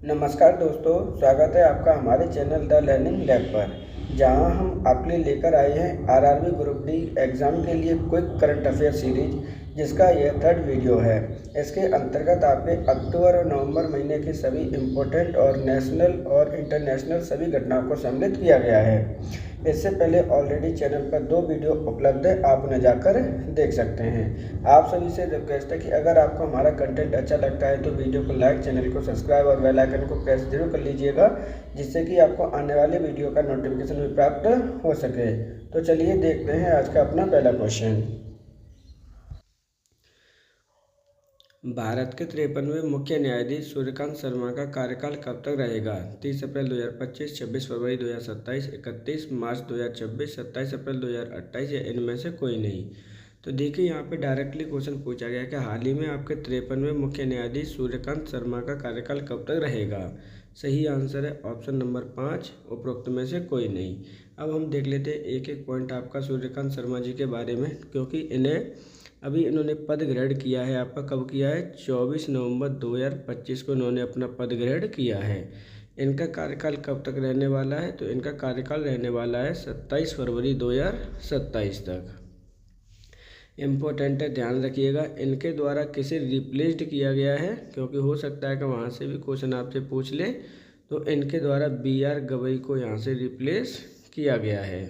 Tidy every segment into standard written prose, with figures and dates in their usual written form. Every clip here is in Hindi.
नमस्कार दोस्तों, स्वागत है आपका हमारे चैनल द लर्निंग लैब पर, जहां हम आपके लिए लेकर आए हैं आरआरबी ग्रुप डी एग्ज़ाम के लिए क्विक करंट अफेयर सीरीज, जिसका यह 3rd वीडियो है। इसके अंतर्गत आपके अक्टूबर और नवंबर महीने की सभी इम्पोर्टेंट और नेशनल और इंटरनेशनल सभी घटनाओं को सम्मिलित किया गया है। इससे पहले ऑलरेडी चैनल पर 2 वीडियो उपलब्ध है, आप उन्हें जाकर देख सकते हैं। आप सभी से रिक्वेस्ट है कि अगर आपको हमारा कंटेंट अच्छा लगता है तो वीडियो को लाइक, चैनल को सब्सक्राइब और बेल आइकन को प्रेस जरूर कर लीजिएगा, जिससे कि आपको आने वाले वीडियो का नोटिफिकेशन भी प्राप्त हो सके। तो चलिए देखते हैं आज का अपना पहला क्वेश्चन। भारत के 53वें मुख्य न्यायाधीश सूर्यकांत शर्मा का कार्यकाल कब तक रहेगा? 30 अप्रैल 2025, 26 फरवरी 2027, 31 मार्च 2026, 27 अप्रैल 2028 या इनमें से कोई नहीं। तो देखिए, यहाँ पे डायरेक्टली क्वेश्चन पूछा गया कि हाल ही में आपके 53वें मुख्य न्यायाधीश सूर्यकांत शर्मा का कार्यकाल कब तक रहेगा। सही आंसर है ऑप्शन नंबर 5, उपरोक्त में से कोई नहीं। अब हम देख लेते हैं एक एक पॉइंट आपका सूर्यकांत शर्मा जी के बारे में, क्योंकि इन्होंने पद ग्रहण किया है। आपका कब किया है? 24 नवंबर 2025 को इन्होंने अपना पद ग्रहण किया है। इनका कार्यकाल कब तक रहने वाला है? तो इनका कार्यकाल रहने वाला है 27 फरवरी 2027 तक। इम्पोर्टेंट है, ध्यान रखिएगा। इनके द्वारा किसे रिप्लेस्ड किया गया है, क्योंकि हो सकता है कि वहाँ से भी क्वेश्चन आपसे पूछ ले। तो इनके द्वारा BR गवई को यहाँ से रिप्लेस किया गया है।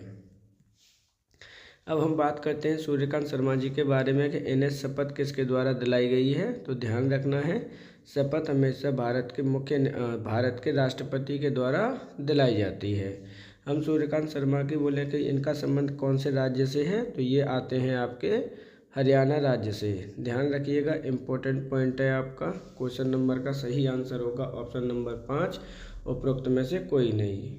अब हम बात करते हैं सूर्यकांत शर्मा जी के बारे में कि इन्हें शपथ किसके द्वारा दिलाई गई है। तो ध्यान रखना है, शपथ हमेशा भारत के राष्ट्रपति के द्वारा दिलाई जाती है। हम सूर्यकांत शर्मा की बोले कि इनका संबंध कौन से राज्य से है, तो ये आते हैं आपके हरियाणा राज्य से। ध्यान रखिएगा, इम्पोर्टेंट पॉइंट है आपका। क्वेश्चन नंबर का सही आंसर होगा ऑप्शन नंबर 5, उपरोक्त में से कोई नहीं।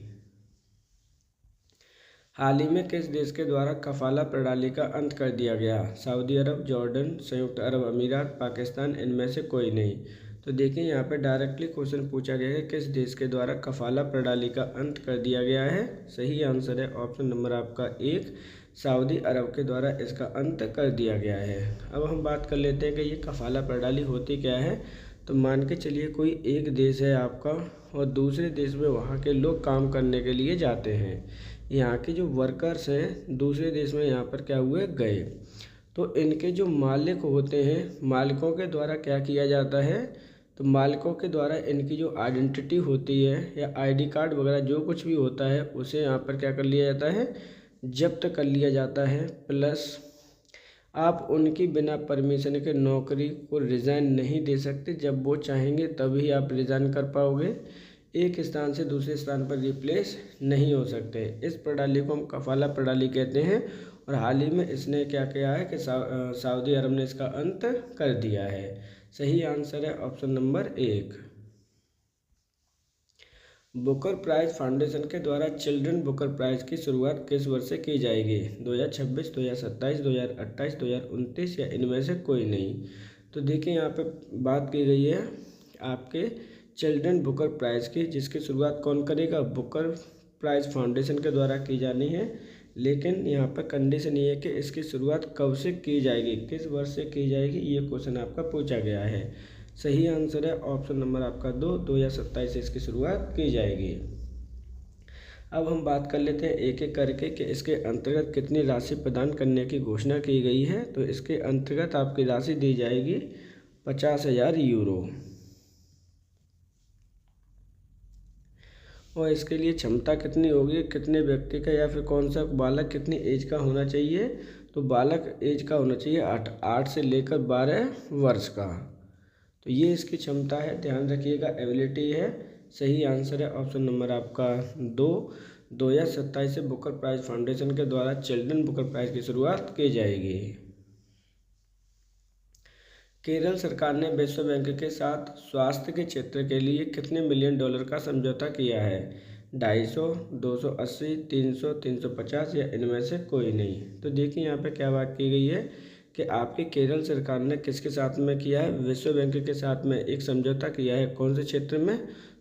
हाल ही में किस देश के द्वारा कफाला प्रणाली का अंत कर दिया गया? सऊदी अरब, जॉर्डन, संयुक्त अरब अमीरात, पाकिस्तान, इनमें से कोई नहीं। तो देखिए, यहाँ पे डायरेक्टली क्वेश्चन पूछा गया है किस देश के द्वारा कफाला प्रणाली का अंत कर दिया गया है। सही आंसर है ऑप्शन नंबर आपका 1, सऊदी अरब के द्वारा इसका अंत कर दिया गया है। अब हम बात कर लेते हैं कि ये कफाला प्रणाली होती क्या है। तो मान के चलिए कोई एक देश है आपका, और दूसरे देश में वहाँ के लोग काम करने के लिए जाते हैं। यहाँ के जो वर्कर्स हैं दूसरे देश में यहाँ पर क्या हुए, गए। तो इनके जो मालिक होते हैं, मालिकों के द्वारा क्या किया जाता है? तो मालिकों के द्वारा इनकी जो आइडेंटिटी होती है या ID कार्ड वगैरह जो कुछ भी होता है, उसे यहाँ पर क्या कर लिया जाता है, जब्त कर लिया जाता है। प्लस आप उनकी बिना परमिशन के नौकरी को रिज़ाइन नहीं दे सकते। जब वो चाहेंगे तभी आप रिज़ाइन कर पाओगे। एक स्थान से दूसरे स्थान पर रिप्लेस नहीं हो सकते। इस प्रणाली को हम कफाला प्रणाली कहते हैं, और हाल ही में इसने क्या किया है कि सऊदी अरब ने इसका अंत कर दिया है। सही आंसर है option number 1। Booker Prize Foundation के द्वारा चिल्ड्रन बुकर प्राइज की शुरुआत किस वर्ष से की जाएगी? 2026, 2027, 2028, 2029 या इनमें से कोई नहीं। तो देखिए, यहाँ पे बात की गई है आपके चिल्ड्रन बुकर प्राइज़ की, जिसकी शुरुआत कौन करेगा? बुकर प्राइज़ फाउंडेशन के द्वारा की जानी है। लेकिन यहाँ पर कंडीशन ये है कि इसकी शुरुआत कब से की जाएगी, किस वर्ष से की जाएगी, ये क्वेश्चन आपका पूछा गया है। सही आंसर है ऑप्शन नंबर आपका 2, 2027 से इसकी शुरुआत की जाएगी। अब हम बात कर लेते हैं एक एक करके कि इसके अंतर्गत कितनी राशि प्रदान करने की घोषणा की गई है। तो इसके अंतर्गत आपकी राशि दी जाएगी 50,000 यूरो, और इसके लिए क्षमता कितनी होगी, कितने व्यक्ति का या फिर कौन सा बालक कितनी एज का होना चाहिए? तो बालक एज का होना चाहिए 8 से लेकर 12 वर्ष का। तो ये इसकी क्षमता है, ध्यान रखिएगा, एबिलिटी है। सही आंसर है ऑप्शन नंबर आपका 2, 2027 से बुकर प्राइज फाउंडेशन के द्वारा चिल्ड्रन बुकर प्राइज की शुरुआत की जाएगी। केरल सरकार ने विश्व बैंक के साथ स्वास्थ्य के क्षेत्र के लिए कितने $1 मिलियन का समझौता किया है? 250, 280, 300, 350 या इनमें से कोई नहीं। तो देखिए, यहाँ पे क्या बात की गई है कि आपकी केरल सरकार ने किसके साथ में किया है? विश्व बैंक के साथ में एक समझौता किया है। कौन से क्षेत्र में?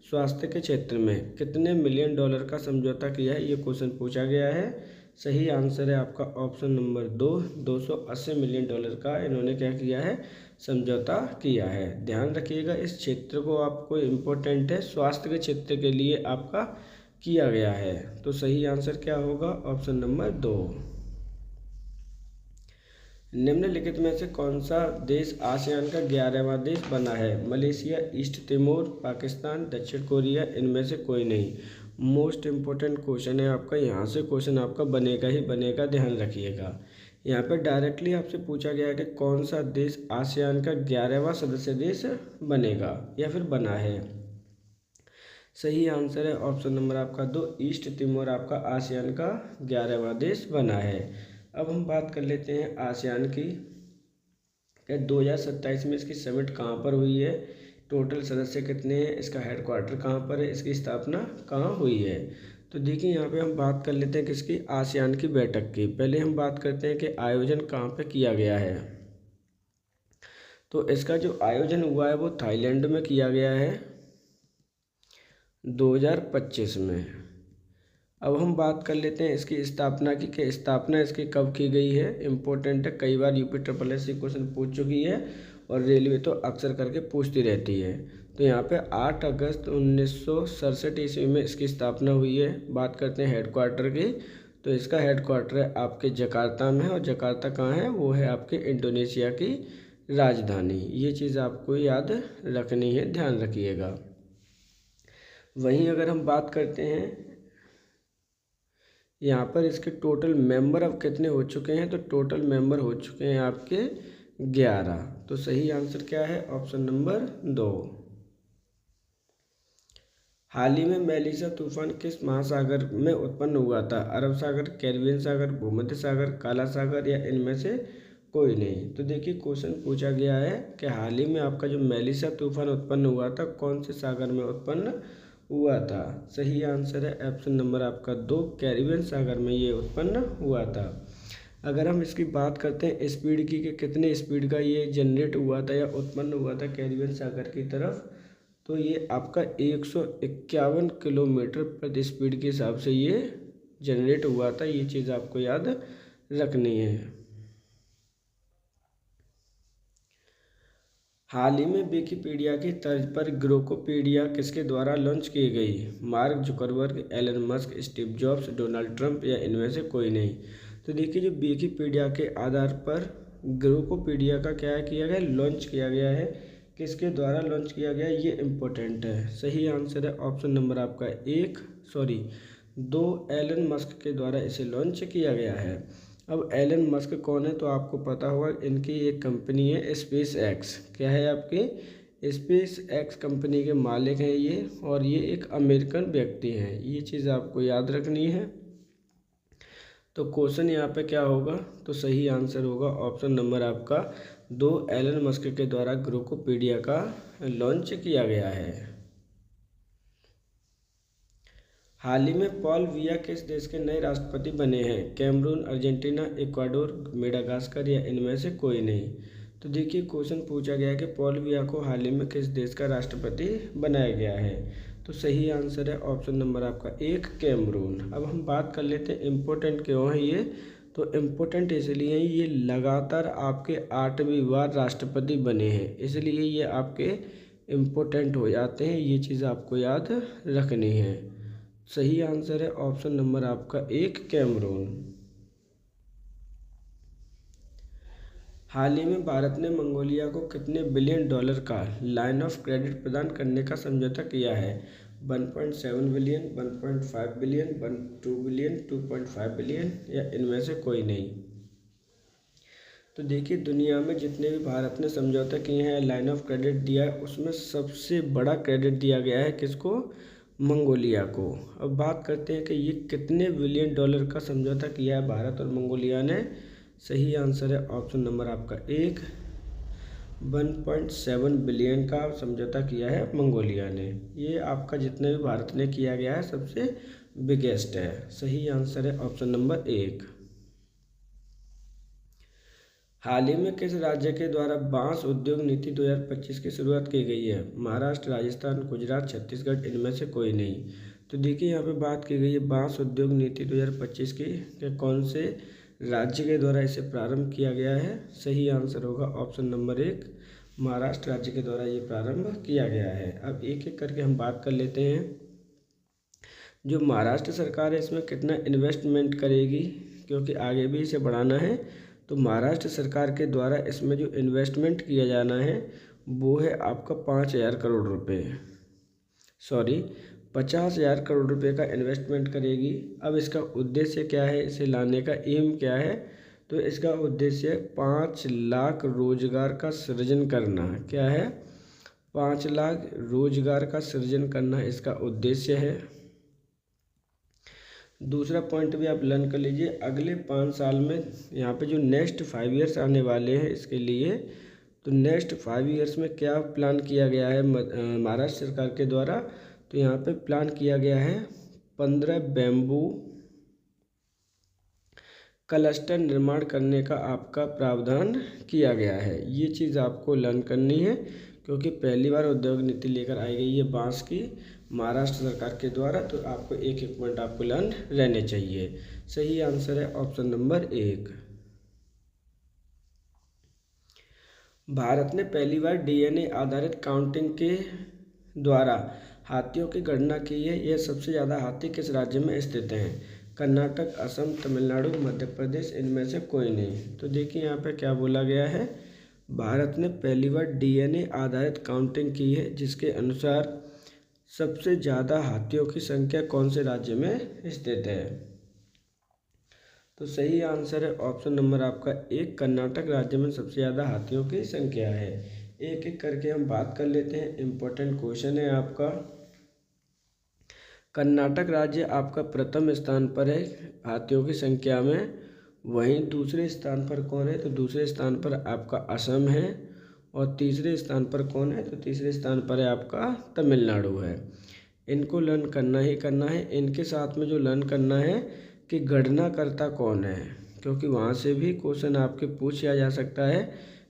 स्वास्थ्य के क्षेत्र में। कितने $1 मिलियन का समझौता किया है, ये क्वेश्चन पूछा गया है। सही आंसर है आपका ऑप्शन नंबर 2, $280 मिलियन का इन्होंने क्या किया है? समझौता किया है। ध्यान रखिएगा, इस क्षेत्र को आपको इम्पोर्टेंट है, स्वास्थ्य के क्षेत्र के लिए आपका किया गया है। तो सही आंसर क्या होगा? Option number 2। निम्नलिखित में से कौन सा देश आसियान का 11वां देश बना है? मलेशिया, ईस्ट तिमोर, पाकिस्तान, दक्षिण कोरिया, इनमें से कोई नहीं। मोस्ट इम्पोर्टेंट क्वेश्चन है आपका, यहाँ से क्वेश्चन आपका बनेगा ही बनेगा, ध्यान रखिएगा। यहाँ पे डायरेक्टली आपसे पूछा गया है कि कौन सा देश आसियान का 11वां सदस्य देश बनेगा या फिर बना है। सही आंसर है ऑप्शन नंबर आपका 2, ईस्ट तिमोर आपका आसियान का 11वां देश बना है। अब हम बात कर लेते हैं आसियान की, क्या 2027 में इसकी समिट कहाँ पर हुई है, टोटल सदस्य कितने हैं, इसका हेडक्वार्टर कहाँ पर है, इसकी स्थापना कहाँ हुई है। तो देखिए यहाँ पे हम बात कर लेते हैं किसकी, आसियान की बैठक की। पहले हम बात करते हैं कि आयोजन कहाँ पे किया गया है। तो इसका जो आयोजन हुआ है वो थाईलैंड में किया गया है 2025 में। अब हम बात कर लेते हैं इसकी स्थापना की, कि स्थापना इसकी कब की गई है। इम्पोर्टेंट है, कई बार यूपी SSS क्वेश्चन पूछ चुकी है और रेलवे तो अक्सर करके पूछती रहती है। तो यहाँ पे 8 अगस्त 1967 ईस्वी में इसकी स्थापना हुई है। बात करते हैं हेडक्वार्टर की, तो इसका हेडक्वार्टर है आपके जकार्ता में, और जकार्ता कहाँ है, वो है आपके इंडोनेशिया की राजधानी। ये चीज़ आपको याद रखनी है, ध्यान रखिएगा। वहीं अगर हम बात करते हैं यहाँ पर इसके टोटल मेंबर अब कितने हो चुके हैं, तो टोटल मेंबर हो चुके हैं आपके 11। तो सही आंसर क्या है, ऑप्शन नंबर 2। हाल ही में मेलिसा तूफान किस महासागर में उत्पन्न हुआ था? अरब सागर, कैरिबियन सागर, भूमध्य सागर, काला सागर, या इनमें से कोई नहीं। तो देखिए क्वेश्चन पूछा गया है कि हाल ही में आपका जो मेलिसा तूफान उत्पन्न हुआ था कौन से सागर में उत्पन्न हुआ था। सही आंसर है ऑप्शन नंबर आपका 2, कैरिबियन सागर में ये उत्पन्न हुआ था। अगर हम इसकी बात करते हैं स्पीड की, कि कितने स्पीड का ये जनरेट हुआ था या उत्पन्न हुआ था कैरिबियन सागर की तरफ, तो ये आपका 151 किलोमीटर प्रति स्पीड के हिसाब से ये जनरेट हुआ था। ये चीज़ आपको याद रखनी है। हाल ही में विकिपीडिया की तर्ज पर ग्रोकोपीडिया किसके द्वारा लॉन्च की गई? Mark Zuckerberg, Elon Musk, Steve Jobs, Donald Trump, या इनमें से कोई नहीं। तो देखिए जो विकिपीडिया के आधार पर ग्रोकोपीडिया का क्या किया गया, लॉन्च किया गया है। किसके द्वारा लॉन्च किया गया, ये इम्पोर्टेंट है। सही आंसर है ऑप्शन नंबर आपका 2, एलन मस्क के द्वारा इसे लॉन्च किया गया है। अब एलन मस्क कौन है, तो आपको पता होगा, इनकी एक कंपनी है स्पेस एक्स। क्या है आपकी, स्पेस एक्स कंपनी के मालिक हैं ये, और ये एक अमेरिकन व्यक्ति हैं। ये चीज़ आपको याद रखनी है। तो क्वेश्चन यहाँ पे क्या होगा, तो सही आंसर होगा ऑप्शन नंबर आपका 2, एलन मस्क के द्वारा ग्रोकोपीडिया का लॉन्च किया गया है। हाल ही में पॉल बिया किस देश के नए राष्ट्रपति बने हैं? कैमरून, अर्जेंटीना, इक्वाडोर, मेडागास्कर, या इनमें से कोई नहीं। तो देखिए क्वेश्चन पूछा गया है कि पॉल बिया को हाल ही में किस देश का राष्ट्रपति बनाया गया है। तो सही आंसर है ऑप्शन नंबर आपका 1, कैमरून। अब हम बात कर लेते हैं इम्पोर्टेंट क्यों है ये। तो इम्पोर्टेंट इसलिए ये लगातार आपके 8वीं बार राष्ट्रपति बने हैं, इसलिए ये आपके इम्पोर्टेंट हो जाते हैं। ये चीज़ आपको याद रखनी है। सही आंसर है ऑप्शन नंबर आपका 1, कैमरून। हाल ही में भारत ने मंगोलिया को कितने बिलियन डॉलर का लाइन ऑफ क्रेडिट प्रदान करने का समझौता किया है? 1.7 बिलियन, 1.5 बिलियन, 2 बिलियन, 2.5 बिलियन, या इनमें से कोई नहीं। तो देखिए दुनिया में जितने भी भारत ने समझौता किए हैं, लाइन ऑफ क्रेडिट दिया है, उसमें सबसे बड़ा क्रेडिट दिया गया है किसको? मंगोलिया को। अब बात करते हैं कि ये कितने बिलियन डॉलर का समझौता किया है भारत और मंगोलिया ने। सही आंसर है ऑप्शन नंबर आपका 1, 1.7 बिलियन का समझौता किया है मंगोलिया ने। ये आपका जितने भी भारत ने किया गया है सबसे बिगेस्ट है। सही आंसर है ऑप्शन नंबर 1। हाल ही में किस राज्य के द्वारा बांस उद्योग नीति 2025 की शुरुआत की गई है? महाराष्ट्र, राजस्थान, गुजरात, छत्तीसगढ़, इनमें से कोई नहीं। तो देखिए यहाँ पे बात की गई है बांस उद्योग नीति 2025 की, कि कौन से राज्य के द्वारा इसे प्रारंभ किया गया है। सही आंसर होगा ऑप्शन नंबर 1, महाराष्ट्र राज्य के द्वारा ये प्रारंभ किया गया है। अब एक एक करके हम बात कर लेते हैं। जो महाराष्ट्र सरकार है इसमें कितना इन्वेस्टमेंट करेगी, क्योंकि आगे भी इसे बढ़ाना है। तो महाराष्ट्र सरकार के द्वारा इसमें जो इन्वेस्टमेंट किया जाना है वो है आपका 5,000 करोड़ रुपये, 50,000 करोड़ रुपये का इन्वेस्टमेंट करेगी। अब इसका उद्देश्य क्या है, इसे लाने का एम क्या है, तो इसका उद्देश्य 5 लाख रोजगार का सृजन करना। क्या है, 5 लाख रोजगार का सृजन करना इसका उद्देश्य है। दूसरा पॉइंट भी आप लर्न कर लीजिए, अगले 5 साल में यहाँ पे जो नेक्स्ट 5 ईयर्स आने वाले हैं इसके लिए, तो नेक्स्ट 5 ईयर्स में क्या प्लान किया गया है महाराष्ट्र सरकार के द्वारा, तो यहाँ पे प्लान किया गया है 15 बैम्बू क्लस्टर निर्माण करने का आपका प्रावधान किया गया है। ये चीज़ आपको लर्न करनी है, क्योंकि पहली बार उद्योग नीति लेकर आई गई है बांस की महाराष्ट्र सरकार के द्वारा, तो आपको एक एक पॉइंट आपको लर्न रहने चाहिए। सही आंसर है ऑप्शन नंबर 1। भारत ने पहली बार डीएनए आधारित काउंटिंग के द्वारा हाथियों की गणना की है। यह सबसे ज़्यादा हाथी किस राज्य में स्थित हैं? कर्नाटक, असम, तमिलनाडु, मध्य प्रदेश, इनमें से कोई नहीं। तो देखिए यहाँ पे क्या बोला गया है, भारत ने पहली बार डीएनए आधारित काउंटिंग की है, जिसके अनुसार सबसे ज़्यादा हाथियों की संख्या कौन से राज्य में स्थित है? तो सही आंसर है ऑप्शन नंबर आपका 1, कर्नाटक राज्य में सबसे ज़्यादा हाथियों की संख्या है। एक एक करके हम बात कर लेते हैं। इम्पोर्टेंट क्वेश्चन है आपका। कर्नाटक राज्य आपका प्रथम स्थान पर है हाथियों की संख्या में, वहीं दूसरे स्थान पर कौन है, तो दूसरे स्थान पर आपका असम है, और तीसरे स्थान पर कौन है, तो तीसरे स्थान पर है आपका तमिलनाडु है। इनको लर्न करना ही करना है। इनके साथ में जो लर्न करना है कि गणना करता कौन है, क्योंकि वहाँ से भी क्वेश्चन आपके पूछा जा सकता है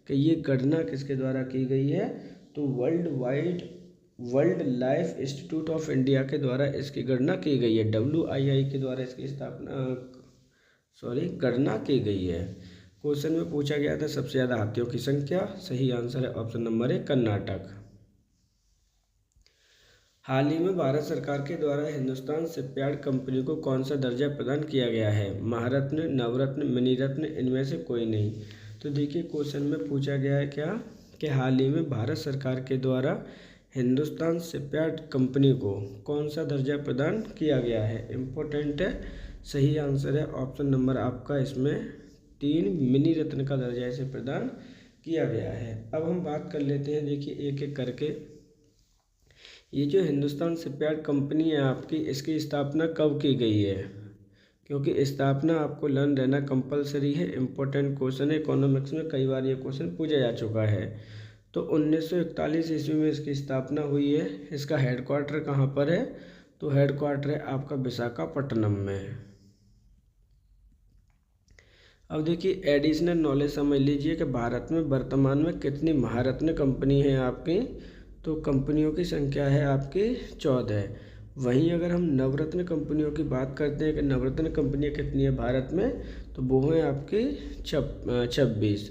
कि ये गणना किसके द्वारा की गई है, तो world life institute of India के द्वारा इसकी गणना की गई है। WII के द्वारा इसकी गणना की गई है। क्वेश्चन में पूछा गया था सबसे ज़्यादा हाथियों की संख्या। सही आंसर है ऑप्शन नंबर 1, कर्नाटक। हाल ही में भारत सरकार के द्वारा हिंदुस्तान शिपयार्ड कंपनी को कौन सा दर्जा प्रदान किया गया है? महारत्न, नवरत्न, मिनीरत्न, इनमें से कोई नहीं। तो देखिए क्वेश्चन में पूछा गया है क्या कि हाल ही में भारत सरकार के द्वारा हिंदुस्तान शिपयार्ड कंपनी को कौन सा दर्जा प्रदान किया गया है? इम्पोर्टेंट है। सही आंसर है ऑप्शन नंबर आपका इसमें 3, मिनी रत्न का दर्जा इसे प्रदान किया गया है। अब हम बात कर लेते हैं, देखिए एक एक करके। ये जो हिंदुस्तान शिपयार्ड कंपनी है आपकी, इसकी स्थापना कब की गई है? क्योंकि स्थापना आपको लर्न रहना कंपलसरी है। इम्पोर्टेंट क्वेश्चन है, इकोनॉमिक्स में कई बार ये क्वेश्चन पूछा जा चुका है। तो 1941 ईस्वी में इसकी स्थापना हुई है। इसका हेडक्वार्टर कहाँ पर है? तो हेडक्वार्टर है आपका विशाखापट्टनम में। अब देखिए एडिशनल नॉलेज समझ लीजिए कि भारत में वर्तमान में कितनी महारत्न कंपनी है आपकी, तो कंपनियों की संख्या है आपकी 14। वहीं अगर हम नवरत्न कंपनियों की बात करते हैं कि नवरत्न कंपनियां कितनी है भारत में, तो वो हैं आपकी 26।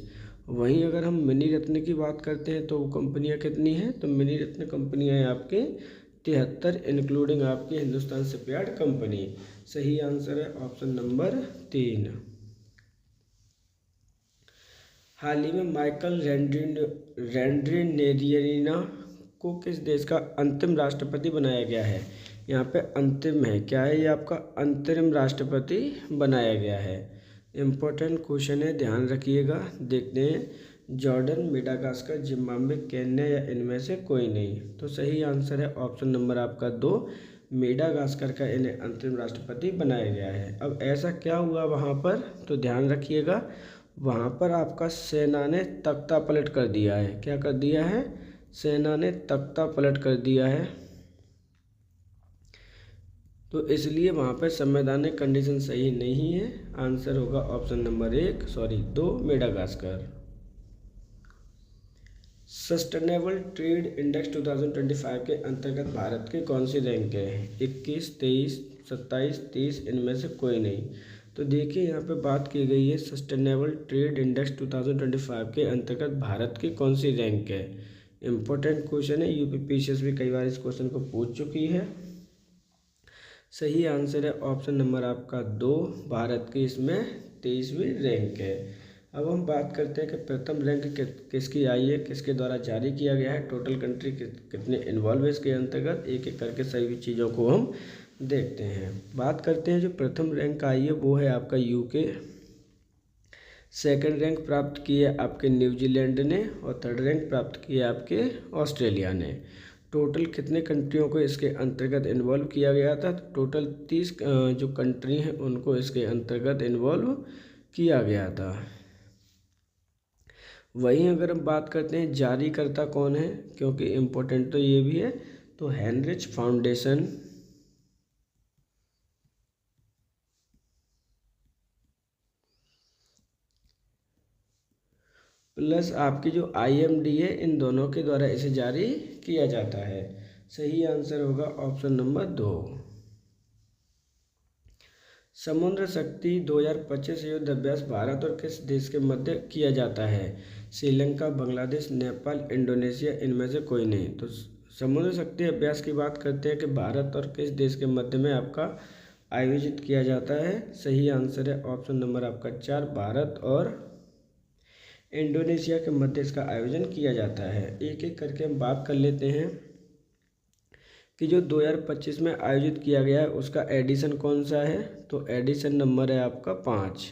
वहीं अगर हम मिनी रत्न की बात करते हैं तो वो कंपनियां कितनी हैं, तो मिनी रत्न कंपनियां हैं आपकी 73, इंक्लूडिंग आपकी हिंदुस्तान शिपयार्ड कंपनी। सही आंसर है ऑप्शन नंबर 3। हाल ही में माइकल रैंड्रिनेरिना को किस देश का अंतिम राष्ट्रपति बनाया गया है? यहाँ पे अंतिम है, क्या है ये आपका अंतरिम राष्ट्रपति बनाया गया है। इम्पोर्टेंट क्वेश्चन है, ध्यान रखिएगा। देखते हैं जॉर्डन, मेडागास्कर, जिम्बाब्वे, केन्या या इनमें से कोई नहीं। तो सही आंसर है ऑप्शन नंबर आपका 2, मेडागास्कर का इन्हें अंतरिम राष्ट्रपति बनाया गया है। अब ऐसा क्या हुआ वहाँ पर, तो ध्यान रखिएगा। वहाँ पर आपका सेना ने तख्ता पलट कर दिया है। क्या कर दिया है? सेना ने तख्ता पलट कर दिया है। तो इसलिए वहाँ पर संवैधानिक कंडीशन सही नहीं है। आंसर होगा option number 2, Madagascar. Sustainable trade index 2025 के अंतर्गत भारत की कौन सी रैंक है? 21, 23, 27, 30, इनमें से कोई नहीं। तो देखिए यहाँ पे बात की गई है सस्टेनेबल ट्रेड इंडेक्स 2025 के अंतर्गत भारत की कौन सी रैंक है। इम्पोर्टेंट क्वेश्चन है, यूपीपीसीएस भी कई बार इस क्वेश्चन को पूछ चुकी है। सही आंसर है ऑप्शन नंबर आपका 2, भारत की इसमें 23वीं रैंक है। अब हम बात करते हैं कि प्रथम रैंक किसकी आई है, किसके द्वारा जारी किया गया है, टोटल कंट्री कितने इन्वॉल्व है इसके अंतर्गत, एक एक करके सभी चीज़ों को हम देखते हैं। बात करते हैं जो प्रथम रैंक आई है वो है आपका यूके, सेकंड रैंक प्राप्त की है आपके न्यूजीलैंड ने और थर्ड रैंक प्राप्त की है आपके ऑस्ट्रेलिया ने। टोटल कितने कंट्रियों को इसके अंतर्गत इन्वॉल्व किया गया था, तो टोटल 30 जो कंट्री हैं उनको इसके अंतर्गत इन्वॉल्व किया गया था। वहीं अगर हम बात करते हैं जारीकर्ता कौन है, क्योंकि इम्पोर्टेंट तो ये भी है, तो हेनरिच फाउंडेशन प्लस आपकी जो आईएमडी है, इन दोनों के द्वारा इसे जारी किया जाता है। सही आंसर होगा ऑप्शन नंबर 2। समुद्र शक्ति 2025 युद्ध अभ्यास भारत और किस देश के मध्य किया जाता है। श्रीलंका, बांग्लादेश, नेपाल, इंडोनेशिया, इनमें से कोई नहीं। तो समुद्र शक्ति अभ्यास की बात करते हैं कि भारत और किस देश के मध्य में आपका आयोजित किया जाता है। सही आंसर है ऑप्शन नंबर आपका 4, भारत और इंडोनेशिया के मध्य इसका आयोजन किया जाता है। एक एक करके हम बात कर लेते हैं कि जो 2025 में आयोजित किया गया है उसका एडिशन कौन सा है, तो एडिशन नंबर है आपका 5।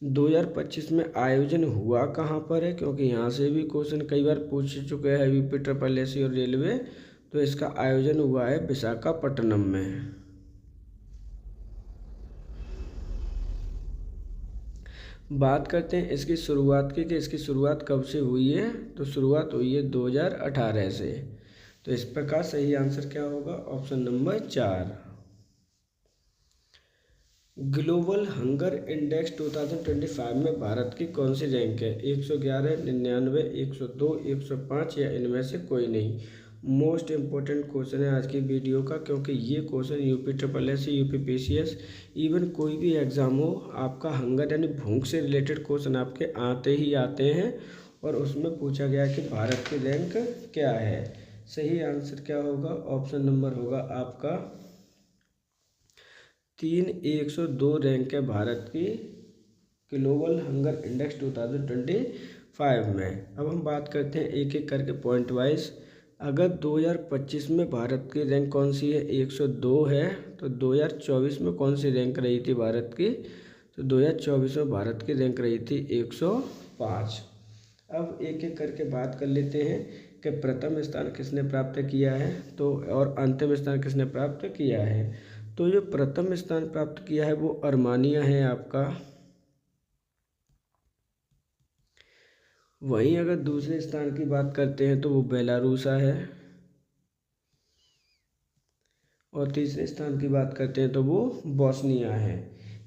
2025 में आयोजन हुआ कहाँ पर है, क्योंकि यहाँ से भी क्वेश्चन कई बार पूछ चुके हैं यूपी ट्रिपल एससी और रेलवे। तो इसका आयोजन हुआ है विशाखापट्टनम में। बात करते हैं इसकी शुरुआत की कि इसकी शुरुआत कब से हुई है, तो शुरुआत हुई है 2018 से। तो इस प्रकार सही आंसर क्या होगा, option number 4। Global hunger index 2025 में भारत की कौन सी रैंक है। 111, 99, 102, 105 या इनमें से कोई नहीं। मोस्ट इम्पोर्टेंट क्वेश्चन है आज की वीडियो का, क्योंकि ये question UP triple S, UP PCS, even कोई भी एग्ज़ाम हो, आपका हंगर यानी भूख से रिलेटेड क्वेश्चन आपके आते ही आते हैं। और उसमें पूछा गया कि भारत की रैंक क्या है। सही आंसर क्या होगा, ऑप्शन नंबर होगा आपका 3, 102 रैंक है भारत की ग्लोबल हंगर इंडेक्स 2025 में। अब हम बात करते हैं एक एक करके पॉइंट वाइज। अगर 2025 में भारत की रैंक कौन सी है, 102 है, तो 2024 में कौन सी रैंक रही थी भारत की, तो 2024 में भारत की रैंक रही थी 105। अब एक एक करके बात कर लेते हैं कि प्रथम स्थान किसने प्राप्त किया है, तो और अंतिम स्थान किसने प्राप्त किया है। तो जो प्रथम स्थान प्राप्त किया है वो अर्मानिया है आपका। वहीं अगर दूसरे स्थान की बात करते हैं तो वो बेलारूसा है, और तीसरे स्थान की बात करते हैं तो वो बोस्निया है।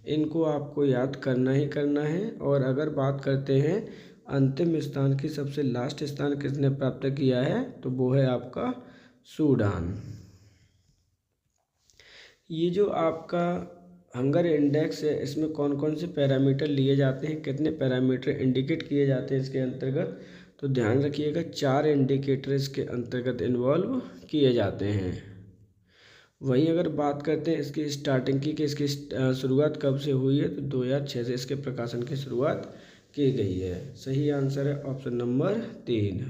इनको आपको याद करना ही करना है। और अगर बात करते हैं अंतिम स्थान की, सबसे लास्ट स्थान किसने प्राप्त किया है, तो वो है आपका सूडान। ये जो आपका हंगर इंडेक्स है, इसमें कौन कौन से पैरामीटर लिए जाते हैं, कितने पैरामीटर इंडिकेट किए जाते हैं इसके अंतर्गत, तो ध्यान रखिएगा 4 इंडिकेटर इसके अंतर्गत इन्वॉल्व किए जाते हैं। वहीं अगर बात करते हैं इसकी स्टार्टिंग की कि इसकी शुरुआत कब से हुई है, तो 2006 से इसके प्रकाशन की शुरुआत की गई है। सही आंसर है ऑप्शन नंबर 3।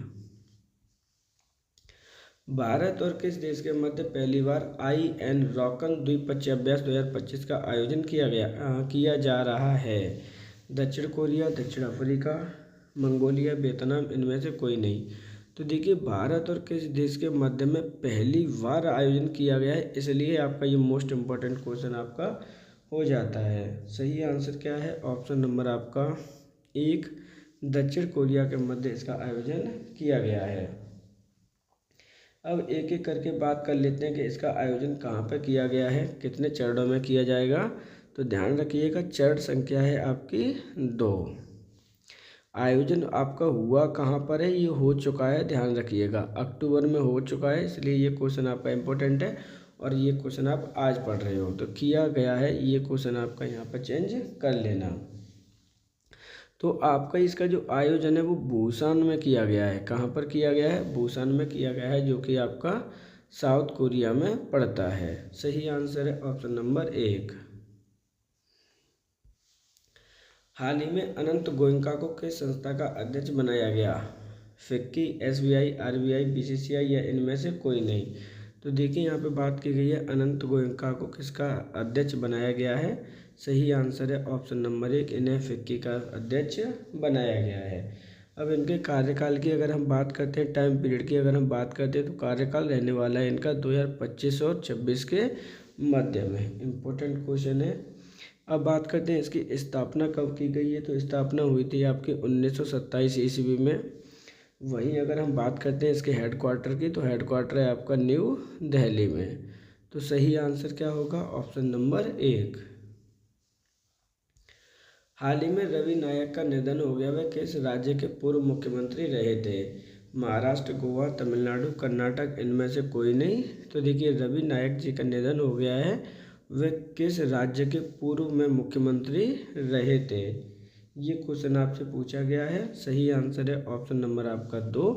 भारत और किस देश के मध्य पहली बार IN रॉकन द्विपक्षीय अभ्यास 2025 का आयोजन किया जा रहा है। दक्षिण कोरिया, दक्षिण अफ्रीका, मंगोलिया, वियतनाम, इनमें से कोई नहीं। तो देखिए भारत और किस देश के मध्य में पहली बार आयोजन किया गया है, इसलिए आपका ये मोस्ट इम्पोर्टेंट क्वेश्चन आपका हो जाता है। सही आंसर क्या है, ऑप्शन नंबर आपका 1, दक्षिण कोरिया के मध्य इसका आयोजन किया गया है। अब एक एक करके बात कर लेते हैं कि इसका आयोजन कहाँ पर किया गया है, कितने चरणों में किया जाएगा। तो ध्यान रखिएगा चरण संख्या है आपकी 2। आयोजन आपका हुआ कहाँ पर है, ये हो चुका है, ध्यान रखिएगा अक्टूबर में हो चुका है, इसलिए ये क्वेश्चन आपका इम्पोर्टेंट है। और ये क्वेश्चन आप आज पढ़ रहे हो, तो किया गया है ये क्वेश्चन आपका यहाँ पर चेंज कर लेना। तो आपका इसका जो आयोजन है वो बुसान में किया गया है। कहाँ पर किया गया है? बुसान में किया गया है, जो कि आपका साउथ कोरिया में पड़ता है। सही आंसर है ऑप्शन नंबर 1। हाल ही में अनंत गोयनका को किस संस्था का अध्यक्ष बनाया गया? फिक्की, एसबीआई, आरबीआई, बीसीसीआई या इनमें से कोई नहीं। तो देखिए यहाँ पे बात की गई है अनंत गोयनका को किसका अध्यक्ष बनाया गया है। सही आंसर है ऑप्शन नंबर 1, इन्हें फिक्की का अध्यक्ष बनाया गया है। अब इनके कार्यकाल की अगर हम बात करते हैं, टाइम पीरियड की अगर हम बात करते हैं, तो कार्यकाल रहने वाला है इनका 2025 और 26 के मध्य में। इम्पोर्टेंट क्वेश्चन है। अब बात करते हैं इसकी स्थापना कब की गई है। तो स्थापना हुई थी आपकी 1927 ईस्वी में। वहीं अगर हम बात करते हैं इसके हेडक्वार्टर की, तो हेडक्वार्टर है आपका न्यू दिल्ली में। तो सही आंसर क्या होगा? Option number 1। हाल ही में रवि नायक का निधन हो गया। वह किस राज्य के पूर्व मुख्यमंत्री रहे थे? महाराष्ट्र, गोवा, तमिलनाडु, कर्नाटक, इनमें से कोई नहीं। तो देखिए रवि नायक जी का निधन हो गया है। वे किस राज्य के पूर्व में मुख्यमंत्री रहे थे? ये क्वेश्चन आपसे पूछा गया है। सही आंसर है ऑप्शन नंबर आपका 2,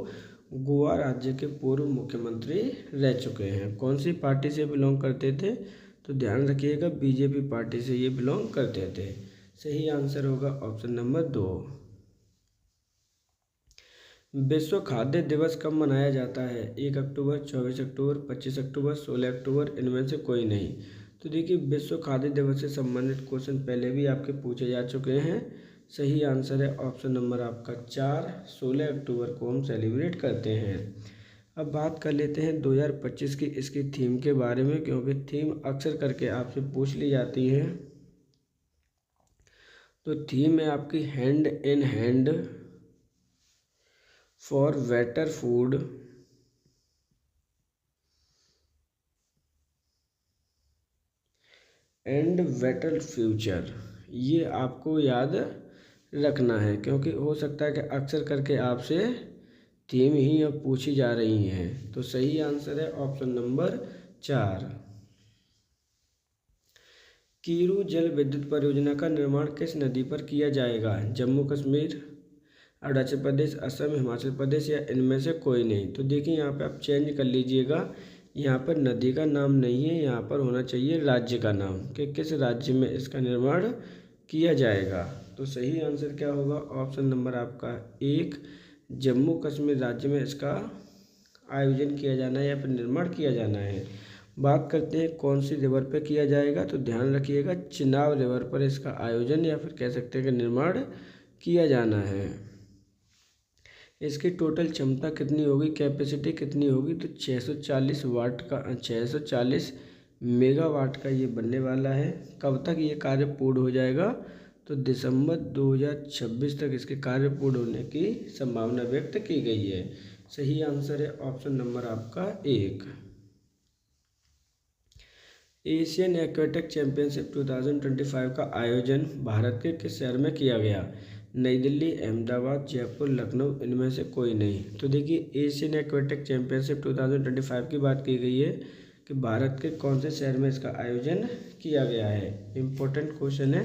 गोवा राज्य के पूर्व मुख्यमंत्री रह चुके हैं। कौन सी पार्टी से बिलोंग करते थे? तो ध्यान रखिएगा बीजेपी पार्टी से ये बिलोंग करते थे। सही आंसर होगा ऑप्शन नंबर 2। विश्व खाद्य दिवस कब मनाया जाता है? 1 अक्टूबर, 24 अक्टूबर, 25 अक्टूबर, 16 अक्टूबर, इनमें से कोई नहीं। तो देखिए विश्व खाद्य दिवस से संबंधित क्वेश्चन पहले भी आपके पूछे जा चुके हैं। सही आंसर है ऑप्शन नंबर आपका 4, 16 अक्टूबर को हम सेलिब्रेट करते हैं। अब बात कर लेते हैं 2025 की इसकी थीम के बारे में, क्योंकि थीम अक्सर करके आपसे पूछ ली जाती है। तो थीम है आपकी hand in hand for better food and better future. ये आपको याद रखना है, क्योंकि हो सकता है कि अक्सर करके आपसे थीम ही अब पूछी जा रही हैं। तो सही आंसर है ऑप्शन नंबर 4। कीरू जल विद्युत परियोजना का निर्माण किस नदी पर किया जाएगा? जम्मू कश्मीर, अरुणाचल प्रदेश, असम, हिमाचल प्रदेश या इनमें से कोई नहीं। तो देखिए यहाँ पे आप चेंज कर लीजिएगा। यहाँ पर नदी का नाम नहीं है, यहाँ पर होना चाहिए राज्य का नाम, कि किस राज्य में इसका निर्माण किया जाएगा। तो सही आंसर क्या होगा? ऑप्शन नंबर आपका 1, जम्मू कश्मीर राज्य में इसका आयोजन किया जाना है या फिर निर्माण किया जाना है। बात करते हैं कौन सी रिवर पे किया जाएगा। तो ध्यान रखिएगा चिनाब रिवर पर इसका आयोजन या फिर कह सकते हैं कि निर्माण किया जाना है। इसकी टोटल क्षमता कितनी होगी, कैपेसिटी कितनी होगी? तो 640 वाट का 640 मेगावाट का ये बनने वाला है। कब तक ये कार्य पूर्ण हो जाएगा? तो दिसंबर 2026 तक इसके कार्य पूर्ण होने की संभावना व्यक्त की गई है। सही आंसर है ऑप्शन नंबर आपका 1। एशियन एक्वेटिक चैंपियनशिप 2025 का आयोजन भारत के किस शहर में किया गया? नई दिल्ली, अहमदाबाद, जयपुर, लखनऊ, इनमें से कोई नहीं। तो देखिए एशियन एक्वेटिक चैंपियनशिप 2025 की बात की गई है कि भारत के कौन से शहर में इसका आयोजन किया गया है। इम्पोर्टेंट क्वेश्चन है,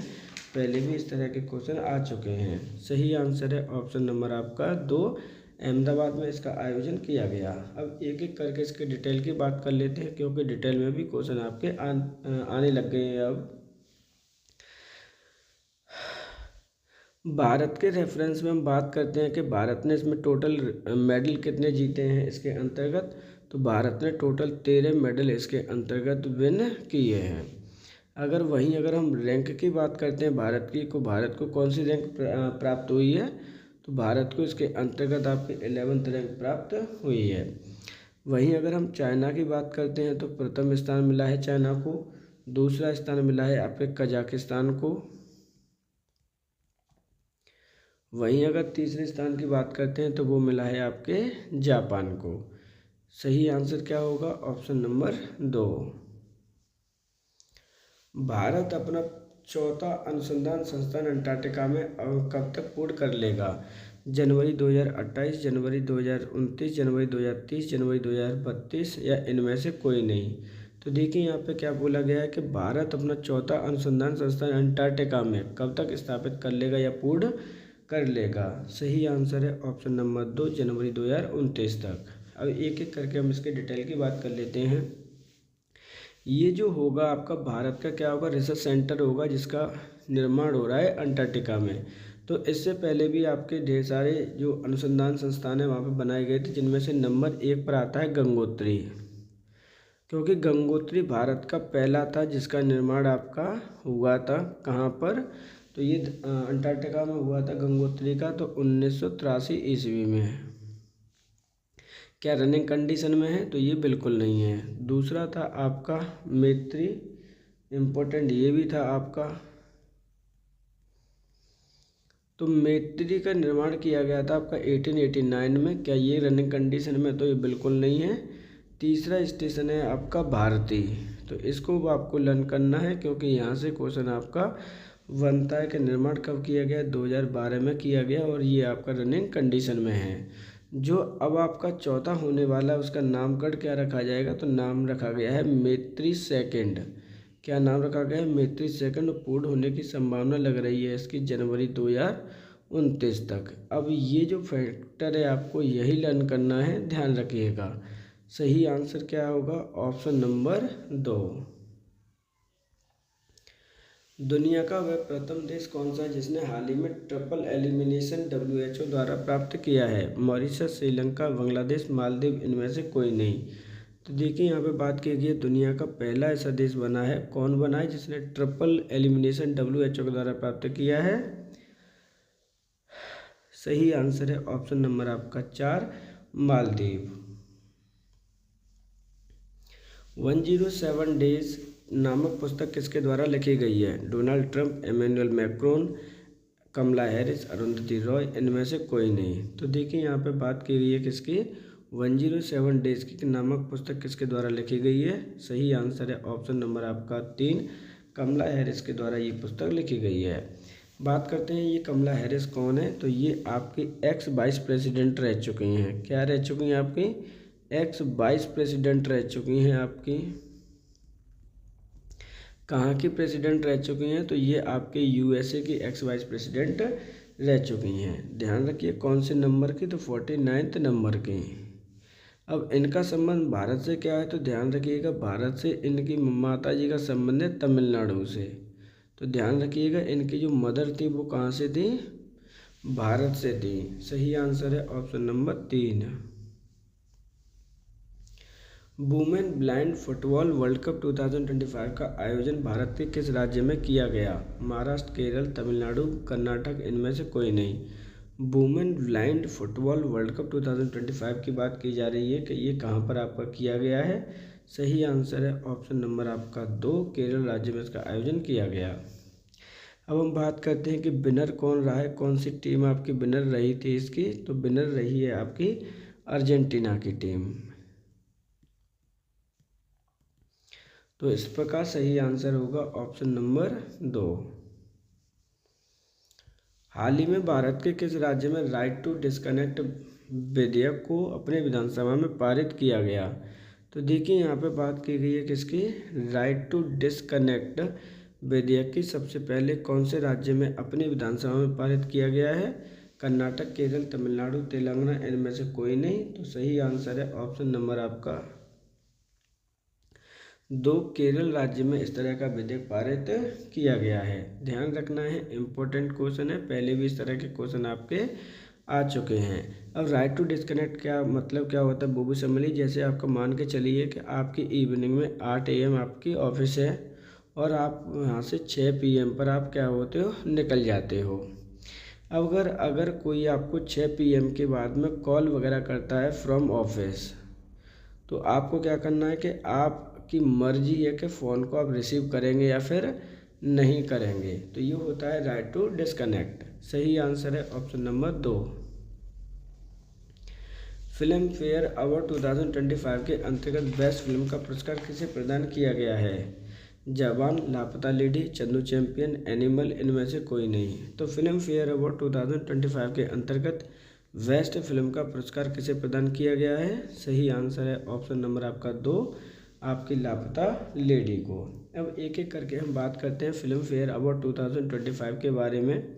पहले भी इस तरह के क्वेश्चन आ चुके हैं। सही आंसर है ऑप्शन नंबर आपका 2, अहमदाबाद में इसका आयोजन किया गया। अब एक एक करके इसके डिटेल की बात कर लेते हैं, क्योंकि डिटेल में भी क्वेश्चन आपके आने लग गए हैं। अब भारत के रेफरेंस में हम बात करते हैं कि भारत ने इसमें टोटल मेडल कितने जीते हैं इसके अंतर्गत। तो भारत ने टोटल 13 मेडल इसके अंतर्गत विन किए हैं। अगर हम रैंक की बात करते हैं भारत की, तो भारत को कौन सी रैंक प्राप्त हुई है? तो भारत को इसके अंतर्गत आपकी 11वीं रैंक प्राप्त हुई है। वहीं अगर हम चाइना की बात करते हैं, तो प्रथम स्थान मिला है चाइना को, दूसरा स्थान मिला है आपके कजाकिस्तान को। वहीं अगर तीसरे स्थान की बात करते हैं, तो वो मिला है आपके जापान को। सही आंसर क्या होगा? Option number 2। भारत अपना चौथा अनुसंधान संस्थान अंटार्कटिका में कब तक पूर्ण कर लेगा? जनवरी 2028, जनवरी 2029, जनवरी 2030, जनवरी 2032 या इनमें से कोई नहीं। तो देखिए यहाँ पे क्या बोला गया है कि भारत अपना चौथा अनुसंधान संस्थान अंटार्कटिका में कब तक स्थापित कर लेगा या पूर्ण कर लेगा। सही आंसर है ऑप्शन नंबर 2, जनवरी 2029 तक। अब एक एक करके हम इसके डिटेल की बात कर लेते हैं। ये जो होगा आपका भारत का क्या होगा, रिसर्च सेंटर होगा जिसका निर्माण हो रहा है अंटार्कटिका में। तो इससे पहले भी आपके ढेर सारे जो अनुसंधान संस्थान है वहाँ पे बनाए गए थे, जिनमें से नंबर 1 पर आता है गंगोत्री, क्योंकि गंगोत्री भारत का पहला था जिसका निर्माण आपका हुआ था। कहाँ पर, तो ये अंटार्कटिका में हुआ था गंगोत्री का, तो 1983 ईस्वी में। क्या रनिंग कंडीशन में है, तो ये बिल्कुल नहीं है। दूसरा था आपका मैत्री, इम्पोर्टेंट ये भी था आपका। तो मैत्री का निर्माण किया गया था आपका 1889 में। क्या ये रनिंग कंडीशन में, तो ये बिल्कुल नहीं है। तीसरा स्टेशन है आपका भारती, तो इसको आपको लर्न करना है क्योंकि यहाँ से क्वेश्चन आपका बनता है कि निर्माण कब किया गया, 2012 में किया गया और ये आपका रनिंग कंडीशन में है। जो अब आपका चौथा होने वाला है उसका नामकरण क्या रखा जाएगा, तो नाम रखा गया है मैत्री सेकंड। क्या नाम रखा गया है, मैत्री सेकंड। पूर्ण होने की संभावना लग रही है इसकी जनवरी 2029 तक। अब ये जो फैक्टर है आपको यही लर्न करना है, ध्यान रखिएगा। सही आंसर क्या होगा, ऑप्शन नंबर 2। दुनिया का वह प्रथम देश कौन सा है जिसने हाल ही में ट्रिपल एलिमिनेशन WHO द्वारा प्राप्त किया है। मॉरिशस, श्रीलंका, बांग्लादेश, मालदीव, इनमें से कोई नहीं। तो देखिए यहाँ पे बात की गई है दुनिया का पहला ऐसा देश बना है। कौन बना है जिसने ट्रिपल एलिमिनेशन WHO के द्वारा प्राप्त किया है। सही आंसर है ऑप्शन नंबर आपका 4, मालदीव। 107 डेज नामक पुस्तक किसके द्वारा लिखी गई है। डोनाल्ड ट्रंप, एमेनुअल मैक्रोन, कमला हैरिस, अरुंधति रॉय, इनमें से कोई नहीं। तो देखिए यहाँ पे बात की गई है किसकी, 107 डेज की नामक पुस्तक किसके द्वारा लिखी गई है। सही आंसर है ऑप्शन नंबर आपका 3, कमला हैरिस के द्वारा ये पुस्तक लिखी गई है। बात करते हैं ये कमला हैरिस कौन है, तो ये आपकी एक्स वाइस प्रेसिडेंट रह चुकी हैं। क्या रह चुकी हैं आपकी, एक्स वाइस प्रेसिडेंट रह चुकी हैं आपकी। कहाँ की प्रेसिडेंट रह चुकी हैं, तो ये आपके USA की एक्स वाइस प्रेसिडेंट रह चुकी हैं। ध्यान रखिए कौन से नंबर की, तो 49 नंबर की। अब इनका संबंध भारत से क्या है, तो ध्यान रखिएगा भारत से इनकी माता जी का संबंध है तमिलनाडु से। तो ध्यान रखिएगा इनकी जो मदर थी वो कहाँ से थी, भारत से थी। सही आंसर है option number 3। Women blind football world Cup 2025 का आयोजन भारत के किस राज्य में किया गया। महाराष्ट्र, केरल, तमिलनाडु, कर्नाटक, इनमें से कोई नहीं। Women blind football world Cup 2025 की बात की जा रही है कि ये कहाँ पर आपका किया गया है। सही आंसर है ऑप्शन नंबर आपका 2, केरल राज्य में इसका आयोजन किया गया। अब हम बात करते हैं कि विनर कौन रहा है, कौन सी टीम आपकी विनर रही थी इसकी। तो विनर रही है आपकी अर्जेंटीना की टीम। तो इस प्रकार सही आंसर होगा ऑप्शन नंबर 2। हाल ही में भारत के किस राज्य में राइट टू डिस्कनेक्ट विधेयक को अपने विधानसभा में पारित किया गया। तो देखिए यहाँ पे बात की गई है किसकी, राइट टू डिस्कनेक्ट विधेयक की सबसे पहले कौन से राज्य में अपनी विधानसभा में पारित किया गया है। कर्नाटक, केरल, तमिलनाडु, तेलंगाना, इनमें से कोई नहीं। तो सही आंसर है ऑप्शन नंबर आपका 2, केरल राज्य में इस तरह का विधेयक पारित किया गया है। ध्यान रखना है, इम्पोर्टेंट क्वेश्चन है, पहले भी इस तरह के क्वेश्चन आपके आ चुके हैं। अब राइट टू डिस्कनेक्ट क्या मतलब क्या होता है, वो भी समझ लीजिए। जैसे आपका मान के चलिए कि आपकी इवनिंग में 8 AM आपकी ऑफिस है और आप यहाँ से 6 PM पर आप क्या होते हो, निकल जाते हो। अब अगर कोई आपको 6 PM के बाद में कॉल वगैरह करता है फ्रॉम ऑफिस, तो आपको क्या करना है कि आपकी मर्जी है कि फ़ोन को आप रिसीव करेंगे या फिर नहीं करेंगे। तो ये होता है राइट टू डिस्कनेक्ट। सही आंसर है option number 2। Film fair award 2025 के अंतर्गत बेस्ट फिल्म का पुरस्कार किसे प्रदान किया गया है। जवान, लापता लेडी, चंदू चैंपियन, एनिमल, इनमें से कोई नहीं। तो फिल्म फेयर अवार्ड 2025 के अंतर्गत बेस्ट फिल्म का पुरस्कार किसे प्रदान किया गया है। सही आंसर है ऑप्शन नंबर आपका 2, आपकी लापता लेडी को। अब एक एक करके हम बात करते हैं फिल्म फेयर अवार्ड 2025 के बारे में।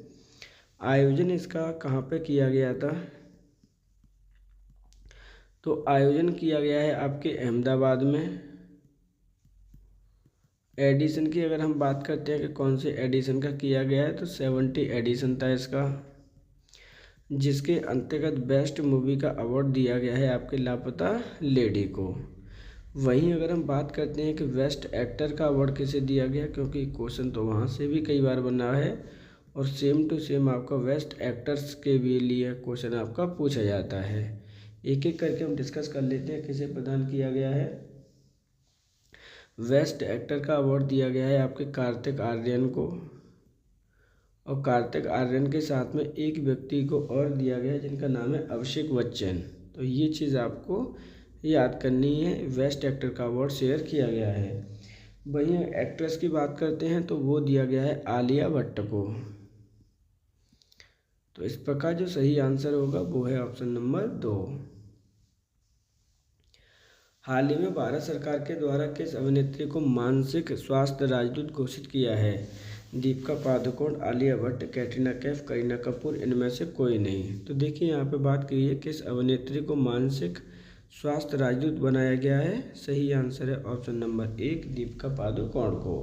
आयोजन इसका कहाँ पे किया गया था? तो आयोजन किया गया है आपके अहमदाबाद में। एडिशन की अगर हम बात करते हैं कि कौन से एडिशन का किया गया है, तो 70 एडिशन था इसका, जिसके अंतर्गत बेस्ट मूवी का अवार्ड दिया गया है आपके लापता लेडी को। वहीं अगर हम बात करते हैं कि बेस्ट एक्टर का अवार्ड किसे दिया गया, क्योंकि क्वेश्चन तो वहाँ से भी कई बार बना है और सेम टू सेम आपका बेस्ट एक्टर्स के भी लिए क्वेश्चन आपका पूछा जाता है। एक एक करके हम डिस्कस कर लेते हैं किसे प्रदान किया गया है। बेस्ट एक्टर का अवार्ड दिया गया है आपके कार्तिक आर्यन को, और कार्तिक आर्यन के साथ में एक व्यक्ति को और दिया गया है जिनका नाम है अभिषेक बच्चन। तो ये चीज़ आपको याद करनी है, बेस्ट एक्टर का अवार्ड शेयर किया गया है। वहीं एक्ट्रेस की बात करते हैं तो वो दिया गया है आलिया भट्ट को। तो इस प्रकार जो सही आंसर होगा वो है ऑप्शन नंबर 2। हाल ही में भारत सरकार के द्वारा किस अभिनेत्री को मानसिक स्वास्थ्य राजदूत घोषित किया है? दीपिका पादुकोण, आलिया भट्ट, कैटरीना कैफ, करीना कपूर, इनमें से कोई नहीं। तो देखिए यहाँ पे बात की है किस अभिनेत्री को मानसिक स्वास्थ्य राजदूत बनाया गया है। सही आंसर है ऑप्शन नंबर 1, दीपिका पादुकोण को।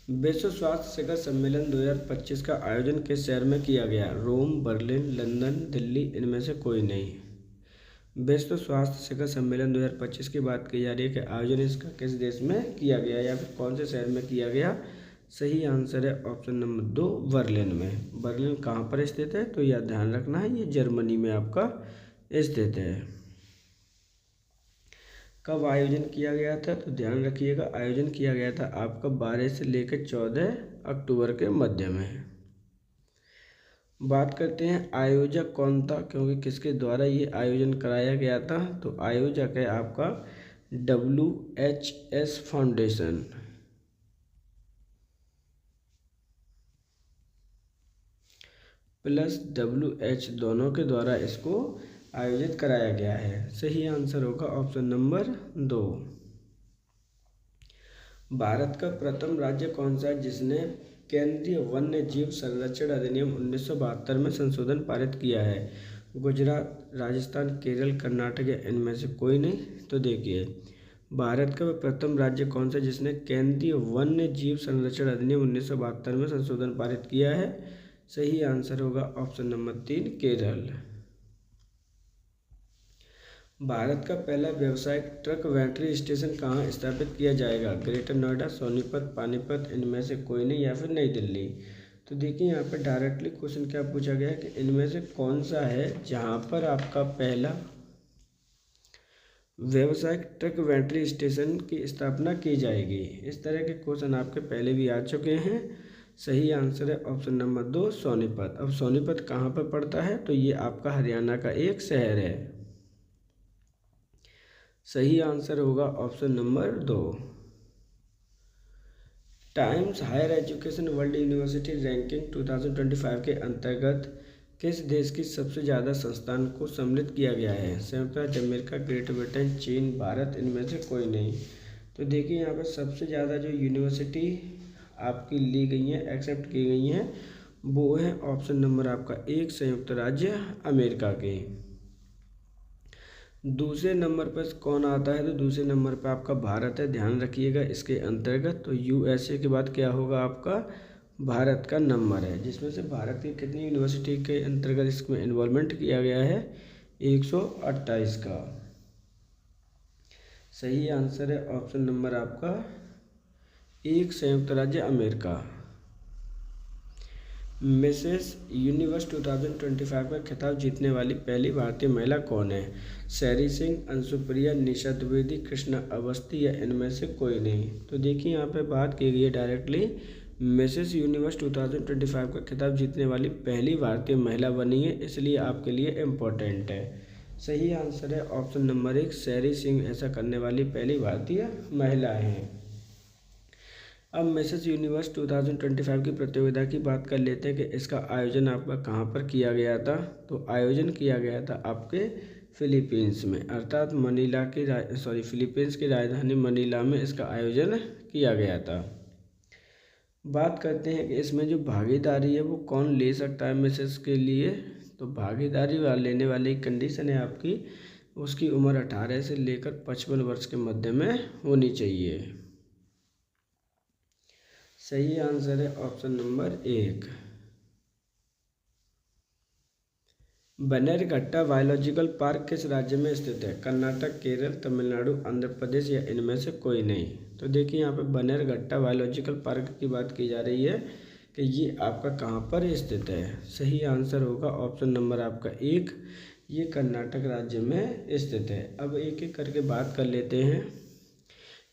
विश्व स्वास्थ्य शिखर सम्मेलन 2025 का आयोजन किस शहर में किया गया? रोम, बर्लिन, लंदन, दिल्ली, इनमें से कोई नहीं। विश्व स्वास्थ्य शिखर सम्मेलन 2025 की बात की जा रही है कि आयोजन इसका किस देश में किया गया या फिर कौन से शहर में किया गया। सही आंसर है ऑप्शन नंबर 2, बर्लिन में। बर्लिन कहाँ पर स्थित है? तो यह ध्यान रखना है, ये जर्मनी में आपका स्थित है। कब आयोजन किया गया था? तो ध्यान रखिएगा, आयोजन किया गया था आपका 12 से लेकर 14 अक्टूबर के मध्य में। बात करते हैं आयोजक कौन था, क्योंकि किसके द्वारा ये आयोजन कराया गया था। तो आयोजक है आपका WHS फाउंडेशन। प्लस WH दोनों के द्वारा इसको आयोजित कराया गया है। सही आंसर होगा ऑप्शन नंबर 2। भारत का प्रथम राज्य कौन सा है जिसने केंद्रीय वन्य जीव संरक्षण अधिनियम 1972 में संशोधन पारित किया है? गुजरात, राजस्थान, केरल, कर्नाटक या इनमें से कोई नहीं। तो देखिए भारत का प्रथम राज्य कौन सा जिसने केंद्रीय वन्य जीव संरक्षण अधिनियम 1972 में संशोधन पारित किया है? सही आंसर होगा ऑप्शन नंबर 3, केरल। भारत का पहला व्यावसायिक ट्रक बैटरी स्टेशन कहाँ स्थापित किया जाएगा? ग्रेटर नोएडा, सोनीपत, पानीपत, इनमें से कोई नहीं या फिर नई दिल्ली। तो देखिए यहाँ पर डायरेक्टली क्वेश्चन क्या पूछा गया है कि इनमें से कौन सा है जहाँ पर आपका पहला व्यावसायिक ट्रक बैटरी स्टेशन की स्थापना की जाएगी। इस तरह के क्वेश्चन आपके पहले भी आ चुके हैं। सही आंसर है ऑप्शन नंबर 2, सोनीपत। अब सोनीपत कहाँ पर पड़ता है? तो ये आपका हरियाणा का एक शहर है। सही आंसर होगा option number 2। Times Higher Education World University Ranking 2025 के अंतर्गत किस देश की सबसे ज़्यादा संस्थान को सम्मिलित किया गया है? संयुक्त राज्य अमेरिका, ग्रेट ब्रिटेन, चीन, भारत, इनमें से कोई नहीं। तो देखिए यहाँ पर सबसे ज़्यादा जो यूनिवर्सिटी आपकी ली गई हैं, एक्सेप्ट की गई हैं, वो है ऑप्शन नंबर आपका 1, संयुक्त राज्य अमेरिका के। दूसरे नंबर पर कौन आता है? तो दूसरे नंबर पर आपका भारत है, ध्यान रखिएगा इसके अंतर्गत। तो USA के बाद क्या होगा आपका? भारत का नंबर है, जिसमें से भारत की कितनी यूनिवर्सिटी के अंतर्गत इसमें इन्वॉल्वमेंट किया गया है? 128 का। सही आंसर है ऑप्शन नंबर आपका 1, संयुक्त राज्य अमेरिका। मिसेस यूनिवर्स 2025 का खिताब जीतने वाली पहली भारतीय महिला कौन है? शैरी सिंह, अंशुप्रिया, निशा द्विवेदी, कृष्णा अवस्थी या इनमें से कोई नहीं। तो देखिए यहाँ पे बात की गई है डायरेक्टली मिसेस यूनिवर्स 2025 का खिताब जीतने वाली पहली भारतीय महिला बनी है, इसलिए आपके लिए इम्पोर्टेंट है। सही आंसर है ऑप्शन नंबर 1, शैरी सिंह ऐसा करने वाली पहली भारतीय महिला हैं। अब मिसेस यूनिवर्स 2025 की प्रतियोगिता की बात कर लेते हैं कि इसका आयोजन आपका कहाँ पर किया गया था। तो आयोजन किया गया था आपके फिलीपींस में, अर्थात फिलीपींस की राजधानी मनीला में इसका आयोजन किया गया था। बात करते हैं कि इसमें जो भागीदारी है वो कौन ले सकता है मिसेस के लिए। तो भागीदारी लेने वाली कंडीशन है आपकी, उसकी उम्र 18 से लेकर 55 वर्ष के मध्य में होनी चाहिए। सही आंसर है option number 1। Bannerghatta biological park किस राज्य में स्थित है? कर्नाटक, केरल, तमिलनाडु, आंध्र प्रदेश या इनमें से कोई नहीं। तो देखिए यहाँ पे बन्नेरघट्टा बायोलॉजिकल पार्क की बात की जा रही है कि ये आपका कहाँ पर स्थित है। सही आंसर होगा ऑप्शन नंबर आपका 1, ये कर्नाटक राज्य में स्थित है। अब एक एक करके बात कर लेते हैं,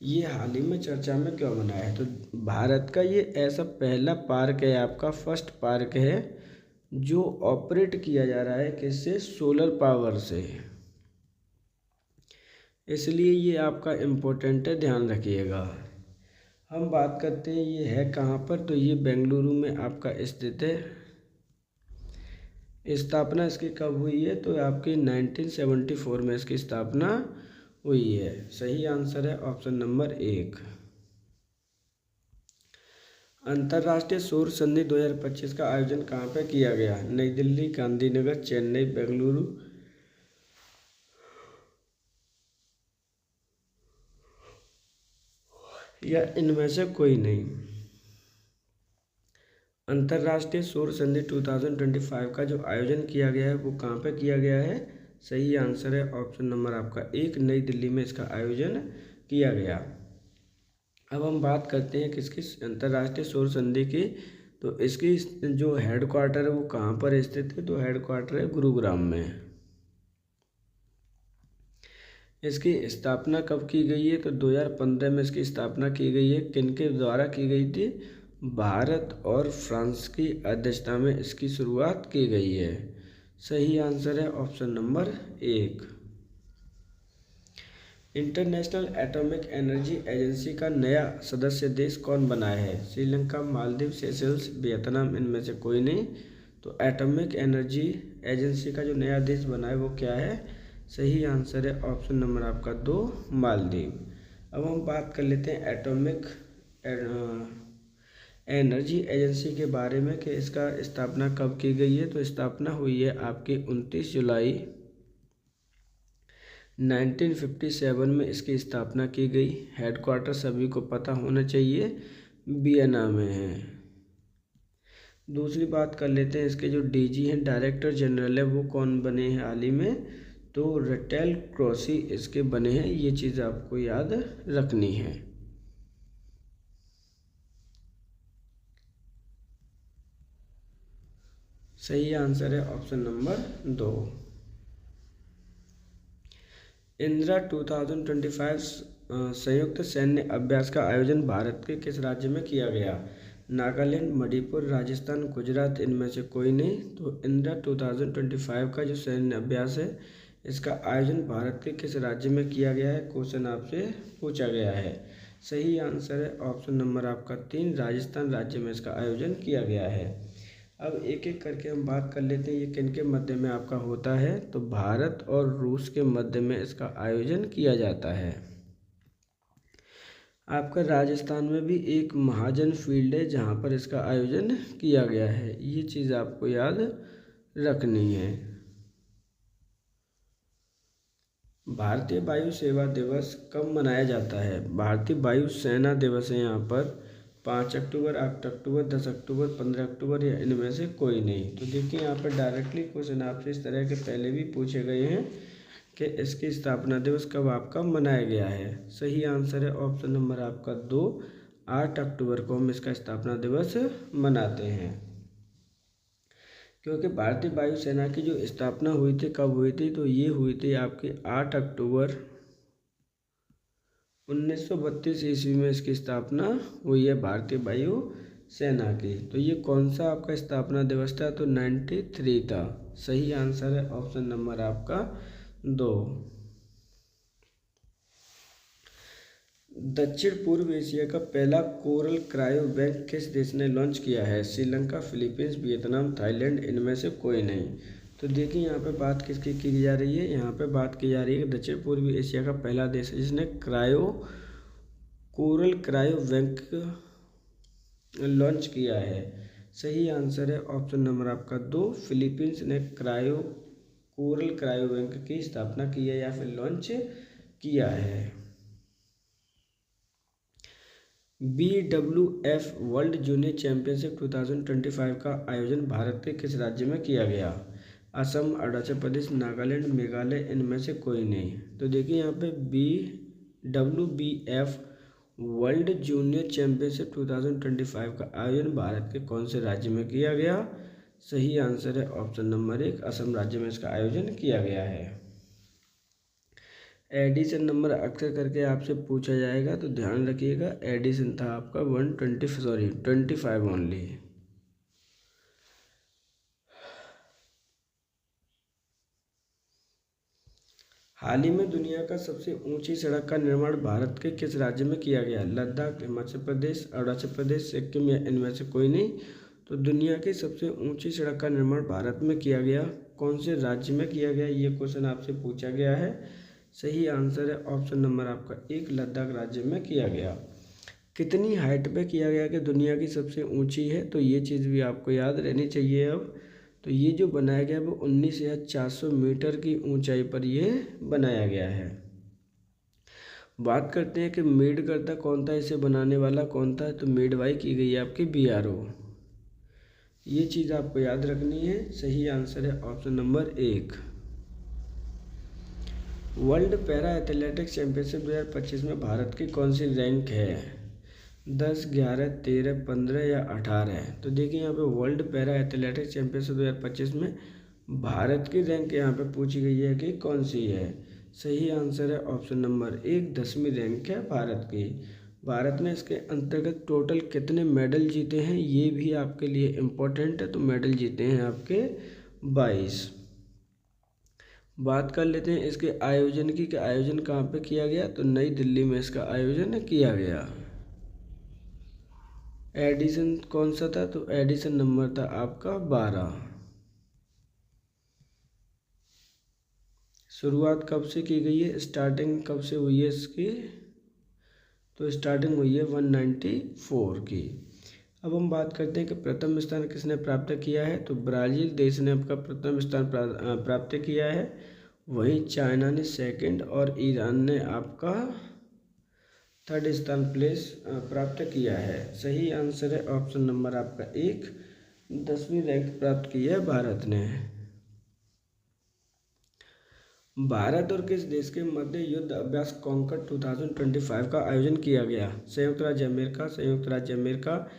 ये हाल ही में चर्चा में क्यों बना है। तो भारत का ये ऐसा पहला पार्क है, आपका फर्स्ट पार्क है जो ऑपरेट किया जा रहा है किससे? सोलर पावर से। इसलिए ये आपका इम्पोर्टेंट है, ध्यान रखिएगा। हम बात करते हैं ये है कहाँ पर, तो ये बेंगलुरु में आपका स्थित है। स्थापना इसकी कब हुई है? तो आपकी 1974 में इसकी स्थापना हुई है। सही आंसर है ऑप्शन नंबर 1। अंतर्राष्ट्रीय सौर संधि 2025 का आयोजन कहाँ पर किया गया? नई दिल्ली, गांधीनगर, चेन्नई, बेंगलुरु या इनमें से कोई नहीं। अंतर्राष्ट्रीय सौर संधि 2025 का जो आयोजन किया गया है वो कहाँ पे किया गया है? सही आंसर है ऑप्शन नंबर आपका 1, नई दिल्ली में इसका आयोजन किया गया। अब हम बात करते हैं किसकी? अंतर्राष्ट्रीय सौर संधि की। तो इसकी जो हेड क्वार्टर है वो कहाँ पर स्थित है? तो हेड क्वार्टर है गुरुग्राम में। इसकी स्थापना कब की गई है? तो 2015 में इसकी स्थापना की गई है। किनके द्वारा की गई थी? भारत और फ्रांस की अध्यक्षता में इसकी शुरुआत की गई है। सही आंसर है option number 1। International atomic energy agency का नया सदस्य देश कौन बना है? श्रीलंका, मालदीव, सेशल्स, वियतनाम, इनमें से कोई नहीं। तो एटॉमिक एनर्जी एजेंसी का जो नया देश बना है वो क्या है? सही आंसर है ऑप्शन नंबर आपका 2, मालदीव। अब हम बात कर लेते हैं एटॉमिक एनर्जी एजेंसी के बारे में कि इसका स्थापना कब की गई है। तो स्थापना हुई है आपकी 29 जुलाई 1957 में इसकी स्थापना की गई। हेडक्वार्टर सभी को पता होना चाहिए, वियना में है। दूसरी बात कर लेते हैं इसके जो डीजी हैं, डायरेक्टर जनरल है, वो कौन बने हैं हाल ही में? तो रटेल क्रॉसी इसके बने हैं। ये चीज़ आपको याद रखनी है। सही आंसर है ऑप्शन नंबर 2। इंदिरा 2025 संयुक्त सैन्य अभ्यास का आयोजन भारत के किस राज्य में किया गया? नागालैंड, मणिपुर, राजस्थान, गुजरात, इनमें से कोई नहीं। तो इंदिरा 2025 का जो सैन्य अभ्यास है इसका आयोजन भारत के किस राज्य में किया गया है? क्वेश्चन आपसे पूछा गया है। सही आंसर है ऑप्शन नंबर आपका 3, राजस्थान राज्य में इसका आयोजन किया गया है। अब एक एक करके हम बात कर लेते हैं ये किन के मध्य में आपका होता है। तो भारत और रूस के मध्य में इसका आयोजन किया जाता है। आपका राजस्थान में भी एक महाजन फील्ड है जहाँ पर इसका आयोजन किया गया है। ये चीज़ आपको याद रखनी है। भारतीय वायु सेवा दिवस कब मनाया जाता है? भारतीय वायु सेना दिवस है यहाँ पर 5 अक्टूबर, 8 अक्टूबर, 10 अक्टूबर, 15 अक्टूबर या इनमें से कोई नहीं। तो देखिए यहाँ पर डायरेक्टली क्वेश्चन आपसे इस तरह के पहले भी पूछे गए हैं कि इसकी स्थापना दिवस कब आपका मनाया गया है। सही आंसर है ऑप्शन नंबर आपका 2, 8 अक्टूबर को हम इसका स्थापना दिवस मनाते हैं। क्योंकि भारतीय वायुसेना की जो स्थापना हुई थी कब हुई थी? तो ये हुई थी आपकी 8 अक्टूबर 1932 ईस्वी में इसकी स्थापना हुई है भारतीय वायु सेना की। तो ये कौन सा आपका स्थापना दिवस था? तो 93 था। सही आंसर है ऑप्शन नंबर आपका 2। दक्षिण पूर्व एशिया का पहला कोरल क्रायो बैंक किस देश ने लॉन्च किया है? श्रीलंका, फिलीपींस, वियतनाम, थाईलैंड, इनमें से कोई नहीं। तो देखिए यहाँ पे बात किसकी की जा रही है, यहाँ पे बात की जा रही है कि दक्षिण पूर्वी एशिया का पहला देश है जिसने कोरल क्रायो बैंक लॉन्च किया है। सही आंसर है ऑप्शन नंबर आपका 2, फिलीपींस ने कोरल क्रायो बैंक की स्थापना की है या फिर लॉन्च किया है। BWF वर्ल्ड जूनियर चैंपियनशिप 2025 का आयोजन भारत के किस राज्य में किया गया? असम, अरुणाचल प्रदेश, नागालैंड, मेघालय, इनमें से कोई नहीं। तो देखिए यहाँ पे BWBF वर्ल्ड जूनियर चैंपियनशिप 2025 का आयोजन भारत के कौन से राज्य में किया गया? सही आंसर है ऑप्शन नंबर 1, असम राज्य में इसका आयोजन किया गया है। एडिशन नंबर अक्सर करके आपसे पूछा जाएगा तो ध्यान रखिएगा, एडिशन था आपका 25 ओनली। हाल ही में दुनिया का सबसे ऊंची सड़क का निर्माण भारत के किस राज्य में किया गया? लद्दाख, हिमाचल प्रदेश, अरुणाचल प्रदेश, सिक्किम या इनमें से कोई नहीं। तो दुनिया की सबसे ऊंची सड़क का निर्माण भारत में किया गया, कौन से राज्य में किया गया, ये क्वेश्चन आपसे पूछा गया है। सही आंसर है ऑप्शन नंबर आपका 1, लद्दाख राज्य में किया गया। कितनी हाइट पे किया गया कि दुनिया की सबसे ऊंची है? तो ये चीज़ भी आपको याद रहनी चाहिए। अब तो ये जो बनाया गया वो 19,400 मीटर की ऊंचाई पर ये बनाया गया है। बात करते हैं कि मेडकर्ता कौन था, इसे बनाने वाला कौन था? तो मेडवाई की गई है आपकी BRO। ये चीज़ आपको याद रखनी है। सही आंसर है option number 1। World para athletics championship 2025 में भारत की कौन सी रैंक है? 10, 11, 13, 15 या 18 है। तो देखिए यहाँ पे वर्ल्ड पैरा एथलेटिक्स चैंपियनशिप 2025 में भारत की रैंक यहाँ पे पूछी गई है कि कौन सी है। सही आंसर है ऑप्शन नंबर 1, 10वीं रैंक है भारत की। भारत ने इसके अंतर्गत टोटल कितने मेडल जीते हैं ये भी आपके लिए इम्पोर्टेंट है। तो मेडल जीते हैं आपके 22। बात कर लेते हैं इसके आयोजन की, कि आयोजन कहाँ पे किया गया? तो नई दिल्ली में इसका आयोजन किया गया। एडिशन कौन सा था? तो एडिशन नंबर था आपका 12। शुरुआत कब से की गई है, स्टार्टिंग कब से हुई है इसकी? तो स्टार्टिंग हुई है 194 की। अब हम बात करते हैं कि प्रथम स्थान किसने प्राप्त किया है? तो ब्राज़ील देश ने आपका प्रथम स्थान प्राप्त किया है। वहीं चाइना ने सेकंड और ईरान ने आपका थर्ड स्थान प्राप्त किया है। सही आंसर है ऑप्शन नंबर आपका 1, 10वीं रैंक प्राप्त की है भारत ने। भारत और किस देश के मध्य युद्ध अभ्यास कॉन्कॉर्ड 2025 का आयोजन किया गया? संयुक्त राज्य अमेरिका,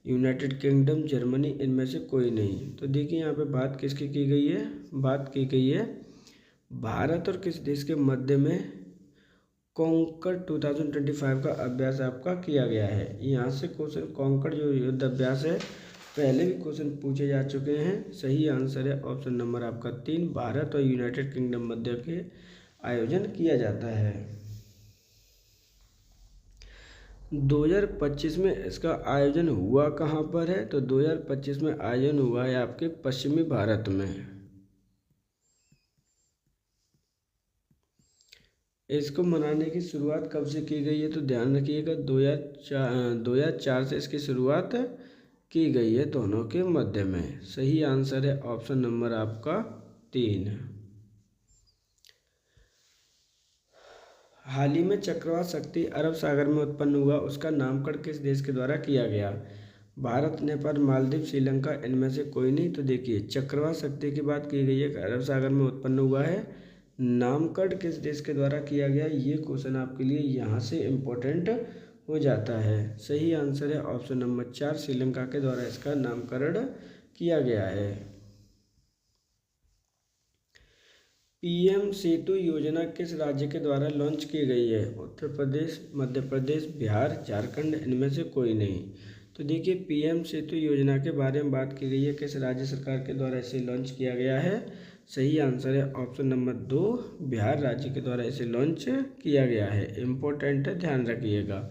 यूनाइटेड किंगडम, जर्मनी, इनमें से कोई नहीं। तो देखिए यहाँ पे बात किसकी की गई है? बात की गई है भारत और किस देश के मध्य में कॉन्कॉर्ड 2025 का अभ्यास आपका किया गया है। यहाँ से क्वेश्चन कॉन्कॉर्ड जो युद्ध अभ्यास है पहले भी क्वेश्चन पूछे जा चुके हैं। सही आंसर है ऑप्शन नंबर आपका 3, भारत और यूनाइटेड किंगडम मध्य के आयोजन किया जाता है। 2025 में इसका आयोजन हुआ कहाँ पर है? तो 2025 में आयोजन हुआ है आपके पश्चिमी भारत में। इसको मनाने की शुरुआत कब से की गई है? तो ध्यान रखिएगा 2004 से इसकी शुरुआत की गई है दोनों के मध्य में। सही आंसर है ऑप्शन नंबर आपका 3। हाल ही में चक्रवात शक्ति अरब सागर में उत्पन्न हुआ, उसका नामकरण किस देश के द्वारा किया गया? भारत, नेपाल, मालदीव, श्रीलंका, इनमें से कोई नहीं। तो देखिए चक्रवात शक्ति की बात की गई है कि अरब सागर में उत्पन्न हुआ है, नामकरण किस देश के द्वारा किया गया? ये क्वेश्चन आपके लिए यहाँ से इम्पोर्टेंट हो जाता है। सही आंसर है ऑप्शन नंबर 4, श्रीलंका के द्वारा इसका नामकरण किया गया है। PM सेतु योजना किस राज्य के द्वारा लॉन्च की गई है? उत्तर प्रदेश, मध्य प्रदेश, बिहार, झारखंड, इनमें से कोई नहीं। तो देखिए PM सेतु योजना के बारे में बात की गई है, किस राज्य सरकार के द्वारा इसे लॉन्च किया गया है? सही आंसर है ऑप्शन नंबर 2, बिहार राज्य के द्वारा इसे लॉन्च किया गया है। इम्पोर्टेंट है, ध्यान रखिएगा।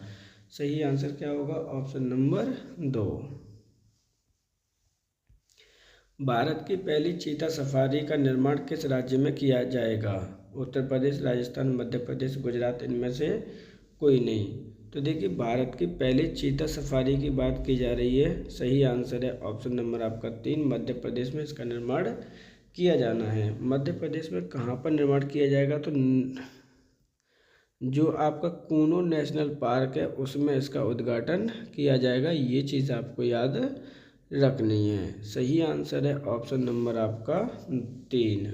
सही आंसर क्या होगा? Option number 2। भारत की पहली चीता सफारी का निर्माण किस राज्य में किया जाएगा? उत्तर प्रदेश, राजस्थान, मध्य प्रदेश, गुजरात, इनमें से कोई नहीं। तो देखिए, भारत की पहली चीता सफारी की बात की जा रही है। सही आंसर है ऑप्शन नंबर आपका 3, मध्य प्रदेश में इसका निर्माण किया जाना है। मध्य प्रदेश में कहाँ पर निर्माण किया जाएगा? तो जो आपका कूनो नेशनल पार्क है उसमें इसका उद्घाटन किया जाएगा। ये चीज़ आपको याद रखनी है। सही आंसर है ऑप्शन नंबर आपका 3।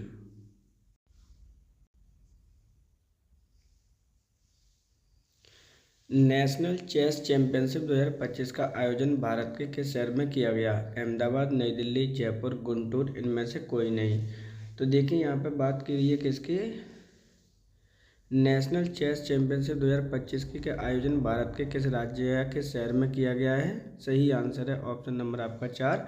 नेशनल चेस चैंपियनशिप 2025 का आयोजन भारत के किस शहर में किया गया? अहमदाबाद, नई दिल्ली, जयपुर, गुंटूर, इनमें से कोई नहीं। तो देखिए, यहाँ पे बात की रही है किसकी? नेशनल चेस चैंपियनशिप 2025 के आयोजन भारत के किस राज्य या किस शहर में किया गया है? सही आंसर है ऑप्शन नंबर आपका 4,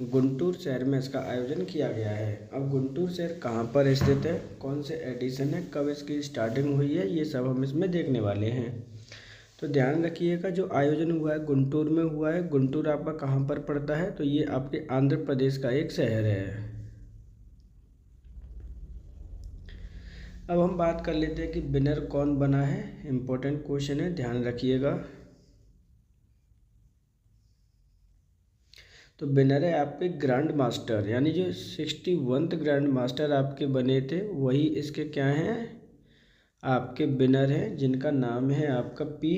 गुंटूर शहर में इसका आयोजन किया गया है। अब गुंटूर शहर कहाँ पर स्थित है, कौन से एडिशन है, कब इसकी स्टार्टिंग हुई है, ये सब हम इसमें देखने वाले हैं। तो ध्यान रखिएगा, जो आयोजन हुआ है गुंटूर में हुआ है। गुंटूर आपका कहाँ पर पड़ता है? तो ये आपके आंध्र प्रदेश का एक शहर है। अब हम बात कर लेते हैं कि विनर कौन बना है। इम्पोर्टेंट क्वेश्चन है, ध्यान रखिएगा। तो विनर है आपके ग्रैंड मास्टर, यानी जो 61th ग्रैंड मास्टर आपके बने थे वही इसके क्या हैं? आपके विनर हैं, जिनका नाम है आपका पी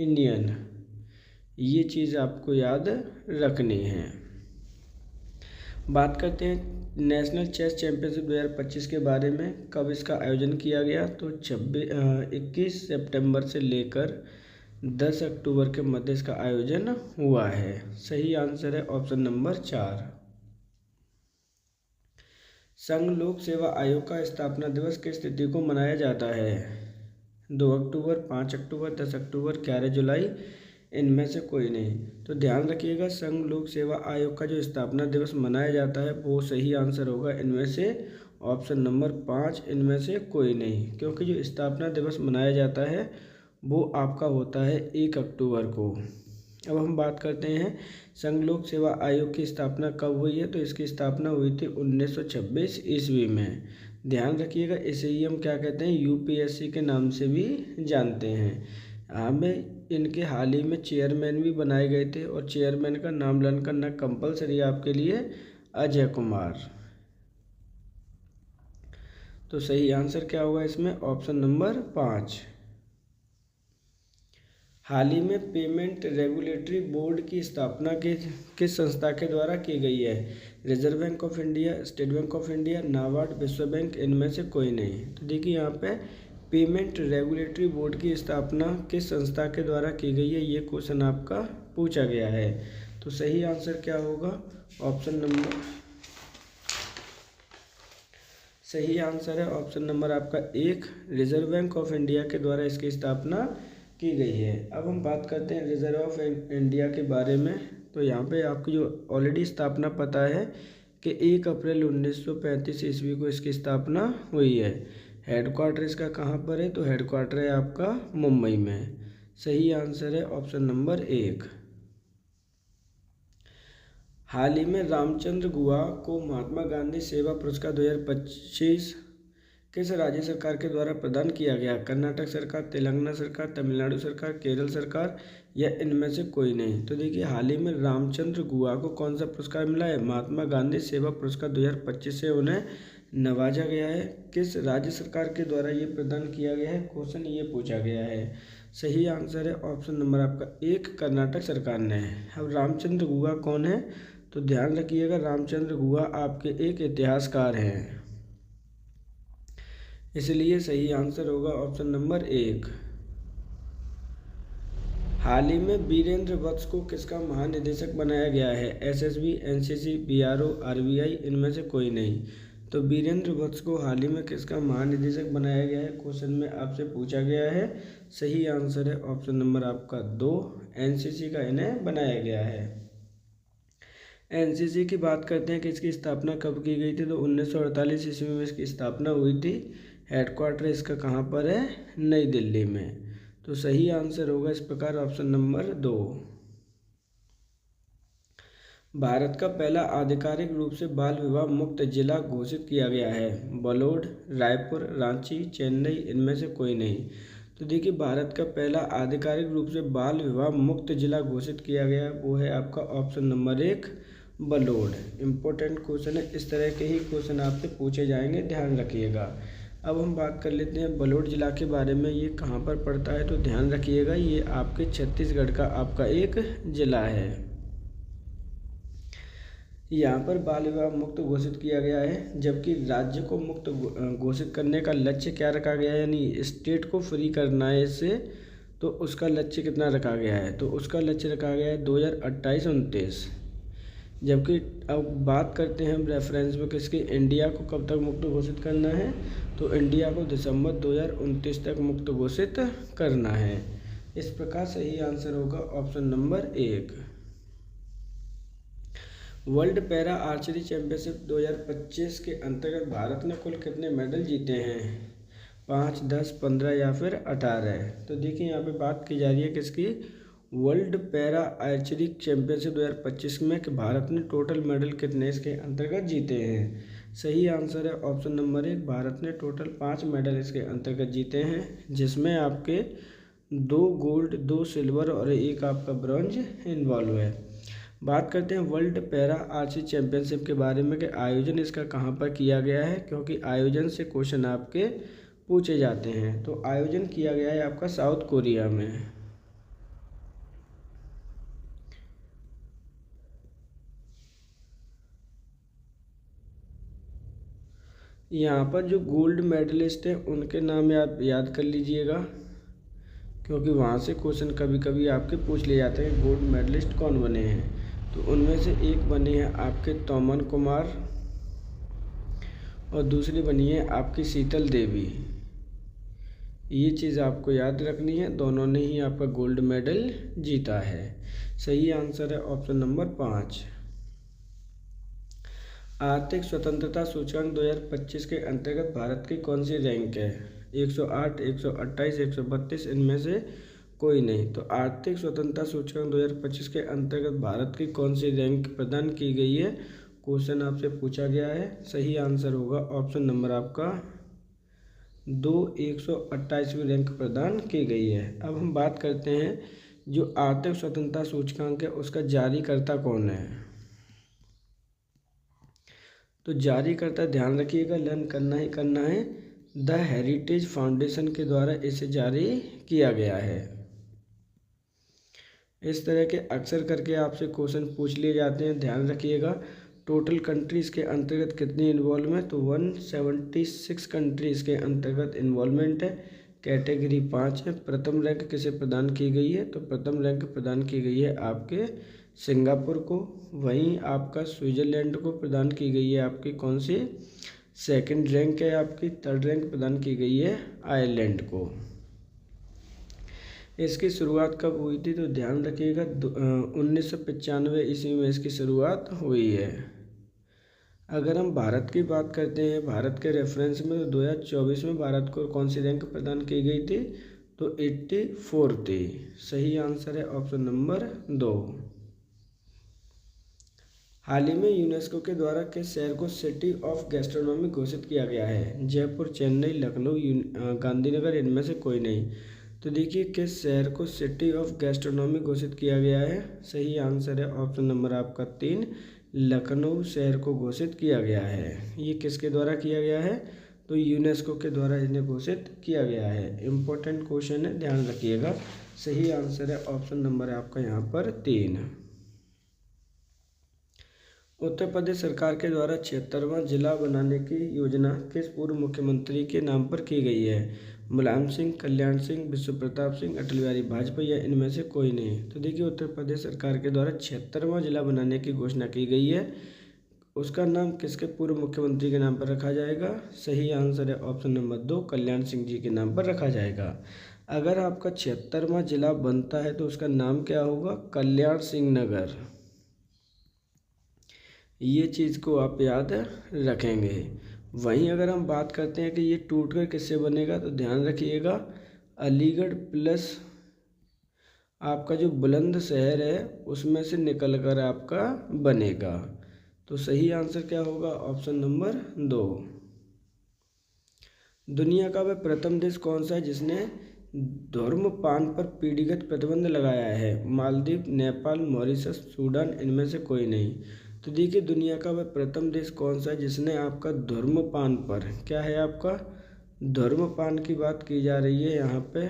इंडियन। ये चीज़ आपको याद रखनी है। बात करते हैं नेशनल चेस चैंपियनशिप 2025 के बारे में। कब इसका आयोजन किया गया? तो 21 सितंबर से लेकर 10 अक्टूबर के मध्य इसका आयोजन हुआ है। सही आंसर है ऑप्शन नंबर 4। संघ लोक सेवा आयोग का स्थापना दिवस किस तिथि को मनाया जाता है? 2 अक्टूबर, 5 अक्टूबर, 10 अक्टूबर, 11 जुलाई, इनमें से कोई नहीं। तो ध्यान रखिएगा, संघ लोक सेवा आयोग का जो स्थापना दिवस मनाया जाता है वो सही आंसर होगा इनमें से ऑप्शन नंबर 5, इनमें से कोई नहीं। क्योंकि जो स्थापना दिवस मनाया जाता है वो आपका होता है 1 अक्टूबर को। अब हम बात करते हैं संघ लोक सेवा आयोग की स्थापना कब हुई है? तो इसकी स्थापना हुई थी 1926 ईस्वी में। ध्यान रखिएगा, इसे ही हम क्या कहते हैं? यूपीएससी के नाम से भी जानते हैं। हमें इनके हाल ही में चेयरमैन भी बनाए गए थे, और चेयरमैन का नाम लर्न करना कंपलसरी आपके लिए, अजय कुमार। तो सही आंसर क्या होगा इसमें? Option number 5। हाल ही में पेमेंट रेगुलेटरी बोर्ड की स्थापना किस संस्था के द्वारा की गई है? Reserve bank of India, state bank of India, NABARD, विश्व बैंक, इनमें से कोई नहीं। तो देखिए, यहाँ पे पेमेंट रेगुलेटरी बोर्ड की स्थापना किस संस्था के द्वारा की गई है, ये क्वेश्चन आपका पूछा गया है। तो सही आंसर क्या होगा? ऑप्शन नंबर, सही आंसर है ऑप्शन नंबर आपका 1, रिजर्व बैंक ऑफ इंडिया के द्वारा इसकी स्थापना की गई है। अब हम बात करते हैं रिजर्व ऑफ इंडिया के बारे में। तो यहाँ पे आपकी जो ऑलरेडी स्थापना पता है कि 1 अप्रैल 1935 ईस्वी को इसकी स्थापना हुई है। हेडक्वार्टर इसका कहाँ पर है? तो हेडक्वार्टर है आपका मुंबई में। सही आंसर है ऑप्शन नंबर 1। हाल ही में रामचंद्र गुहा को महात्मा गांधी सेवा पुरस्कार 2025 किस राज्य सरकार के द्वारा प्रदान किया गया? कर्नाटक सरकार, तेलंगाना सरकार, तमिलनाडु सरकार, केरल सरकार, या इनमें से कोई नहीं। तो देखिए, हाल ही में रामचंद्र गुहा को कौन सा पुरस्कार मिला है? महात्मा गांधी सेवा पुरस्कार 2025 से उन्हें नवाजा गया है। किस राज्य सरकार के द्वारा ये प्रदान किया गया है? क्वेश्चन ये पूछा गया है। सही आंसर है ऑप्शन नंबर आपका 1, कर्नाटक सरकार ने। अब रामचंद्र गुहा कौन है? तो ध्यान रखिएगा, रामचंद्र गुहा आपके एक इतिहासकार हैं, इसलिए सही आंसर होगा ऑप्शन नंबर 1। हाल ही में वीरेंद्र वत्स को किसका महानिदेशक बनाया गया है? एसएसबी, एनसीसी, बीआरओ, आरबीआई, इनमें से कोई नहीं। तो वीरेंद्र वत्स को हाल ही में किसका महानिदेशक बनाया गया है? क्वेश्चन में आपसे पूछा गया है। सही आंसर है ऑप्शन नंबर आपका 2, एनसीसी का इन्हें बनाया गया है। एनसीसी की बात करते हैं कि इसकी स्थापना कब की गई थी? तो 1948 ईस्वी में इसकी स्थापना हुई थी। हेडक्वार्टर इसका कहाँ पर है? नई दिल्ली में। तो सही आंसर होगा इस प्रकार ऑप्शन नंबर 2। भारत का पहला आधिकारिक रूप से बाल विवाह मुक्त जिला घोषित किया गया है? बलौर, रायपुर, रांची, चेन्नई, इनमें से कोई नहीं। तो देखिए, भारत का पहला आधिकारिक रूप से बाल विवाह मुक्त जिला घोषित किया गया, वो है आपका option number 1 Billawar. Important question है, इस तरह के ही क्वेश्चन आपसे पूछे जाएंगे, ध्यान रखिएगा। अब हम बात कर लेते हैं बलौर जिला के बारे में। ये कहाँ पर पड़ता है? तो ध्यान रखिएगा, ये आपके छत्तीसगढ़ का आपका एक जिला है। यहाँ पर बाल विवाह मुक्त घोषित किया गया है, जबकि राज्य को मुक्त घोषित करने का लक्ष्य क्या रखा गया है, यानी स्टेट को फ्री करना है इससे, तो उसका लक्ष्य कितना रखा गया है? तो उसका लक्ष्य रखा गया है 2028-29। जबकि अब बात करते हैं हम रेफरेंस में किसकी, इंडिया को कब तक मुक्त घोषित करना है? तो इंडिया को दिसंबर 2029 तक मुक्त घोषित करना है। इस प्रकार सही आंसर होगा option number 1। World para archery championship 2025 के अंतर्गत भारत ने कुल कितने मेडल जीते हैं? 5, 10, 15 या फिर 18? तो देखिए, यहाँ पे बात की जा रही है किसकी, वर्ल्ड पैरा आर्चरी चैंपियनशिप 2025 में कि भारत ने टोटल मेडल कितने इसके अंतर्गत जीते हैं। सही आंसर है ऑप्शन नंबर 1, भारत ने टोटल 5 मेडल इसके अंतर्गत जीते हैं, जिसमें आपके 2 गोल्ड, 2 सिल्वर और 1 आपका ब्रॉन्ज इन्वॉल्व है। बात करते हैं वर्ल्ड पैरा आर्चरी चैंपियनशिप के बारे में कि आयोजन इसका कहाँ पर किया गया है, क्योंकि आयोजन से क्वेश्चन आपके पूछे जाते हैं। तो आयोजन किया गया है आपका साउथ कोरिया में। यहाँ पर जो गोल्ड मेडलिस्ट हैं उनके नाम आप याद कर लीजिएगा, क्योंकि वहाँ से क्वेश्चन कभी कभी आपके पूछ लिए जाते हैं गोल्ड मेडलिस्ट कौन बने हैं। तो उनमें से एक बनी है आपके तोमन कुमार और दूसरी बनी है आपकी शीतल देवी। ये चीज़ आपको याद रखनी है, दोनों ने ही आपका गोल्ड मेडल जीता है। सही आंसर है ऑप्शन नंबर 5। आर्थिक स्वतंत्रता सूचकांक 2025 के अंतर्गत भारत की कौन सी रैंक है? 108, 128, 132, इनमें से कोई नहीं। तो आर्थिक स्वतंत्रता सूचकांक 2025 के अंतर्गत भारत की कौन सी रैंक प्रदान की गई है, क्वेश्चन आपसे पूछा गया है। सही आंसर होगा ऑप्शन नंबर आपका 2, 128वीं रैंक प्रदान की गई है। अब हम बात करते हैं जो आर्थिक स्वतंत्रता सूचकांक है उसका जारीकर्ता कौन है। तो जारीकर्ता ध्यान रखिएगा, लर्न करना ही करना है, द हेरिटेज फाउंडेशन के द्वारा इसे जारी किया गया है। इस तरह के अक्सर करके आपसे क्वेश्चन पूछ लिए जाते हैं, ध्यान रखिएगा। टोटल कंट्रीज़ के अंतर्गत कितनी इन्वॉल्व है? तो 176 कंट्रीज़ के अंतर्गत इन्वॉल्वमेंट है। कैटेगरी 5 है। प्रथम रैंक किसे प्रदान की गई है? तो प्रथम रैंक प्रदान की गई है आपके सिंगापुर को। वहीं आपका स्विट्ज़रलैंड को प्रदान की गई है आपकी कौन सी, सेकंड रैंक है आपकी। थर्ड रैंक प्रदान की गई है आयरलैंड को। इसकी शुरुआत कब हुई थी? तो ध्यान रखिएगा 1995 ईस्वी में इसकी शुरुआत हुई है। अगर हम भारत की बात करते हैं, भारत के रेफरेंस में, तो 2024 में भारत को कौन सी रैंक प्रदान की गई थी? तो 84 थी। सही आंसर है ऑप्शन नंबर 2। हाल ही में यूनेस्को के द्वारा किस शहर को सिटी ऑफ गैस्ट्रोनॉमी घोषित किया गया है? जयपुर, चेन्नई, लखनऊ, गांधीनगर, इनमें से कोई नहीं। तो देखिए, किस शहर को सिटी ऑफ गैस्ट्रोनॉमी घोषित किया गया है? सही आंसर है ऑप्शन नंबर आपका 3, लखनऊ शहर को घोषित किया गया है। ये किसके द्वारा किया गया है? तो यूनेस्को के द्वारा इन्हें घोषित किया गया है। इम्पोर्टेंट क्वेश्चन है, ध्यान रखिएगा। सही आंसर है ऑप्शन नंबर आपका यहाँ पर 3। उत्तर प्रदेश सरकार के द्वारा 76वां जिला बनाने की योजना किस पूर्व मुख्यमंत्री के नाम पर की गई है? मुलायम सिंह, कल्याण सिंह, विश्व प्रताप सिंह, अटल बिहारी वाजपेयी, या इनमें से कोई नहीं। तो देखिए, उत्तर प्रदेश सरकार के द्वारा 76वां जिला बनाने की घोषणा की गई है। उसका नाम किसके पूर्व मुख्यमंत्री के नाम पर रखा जाएगा? सही आंसर है ऑप्शन नंबर 2, कल्याण सिंह जी के नाम पर रखा जाएगा। अगर आपका 76वां जिला बनता है तो उसका नाम क्या होगा? कल्याण सिंह नगर। ये चीज़ को आप याद रखेंगे। वहीं अगर हम बात करते हैं कि ये टूटकर किससे बनेगा, तो ध्यान रखिएगा, अलीगढ़ प्लस आपका जो बुलंद शहर है उसमें से निकल कर आपका बनेगा। तो सही आंसर क्या होगा? Option number 2। दुनिया का वह प्रथम देश कौन सा है जिसने धूम्रपान पर पीढ़ीगत प्रतिबंध लगाया है? मालदीव, नेपाल, मॉरिशस, सूडान, इनमें से कोई नहीं। तो देखिए, दुनिया का वह प्रथम देश कौन सा है जिसने आपका धूम्रपान पर, क्या है आपका, धूम्रपान की बात की जा रही है यहाँ पे।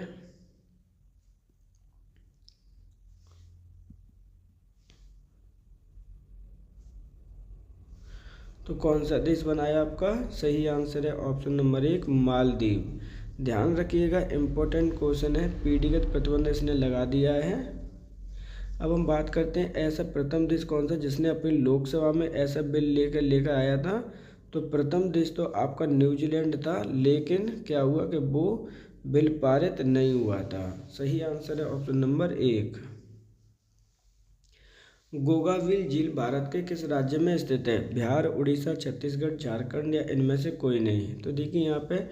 तो कौन सा देश बनाया आपका? सही आंसर है ऑप्शन नंबर 1, मालदीव। ध्यान रखिएगा, इम्पोर्टेंट क्वेश्चन है, पीढ़ीगत प्रतिबंध इसने लगा दिया है। अब हम बात करते हैं ऐसा प्रथम देश कौन सा जिसने अपनी लोकसभा में ऐसा बिल लेकर आया था। तो प्रथम देश तो आपका न्यूजीलैंड था, लेकिन क्या हुआ कि वो बिल पारित नहीं हुआ था। सही आंसर है ऑप्शन नंबर 1। गोगाविल झील भारत के किस राज्य में स्थित है? बिहार, उड़ीसा, छत्तीसगढ़, झारखंड या इनमें से कोई नहीं। तो देखिए, यहाँ पे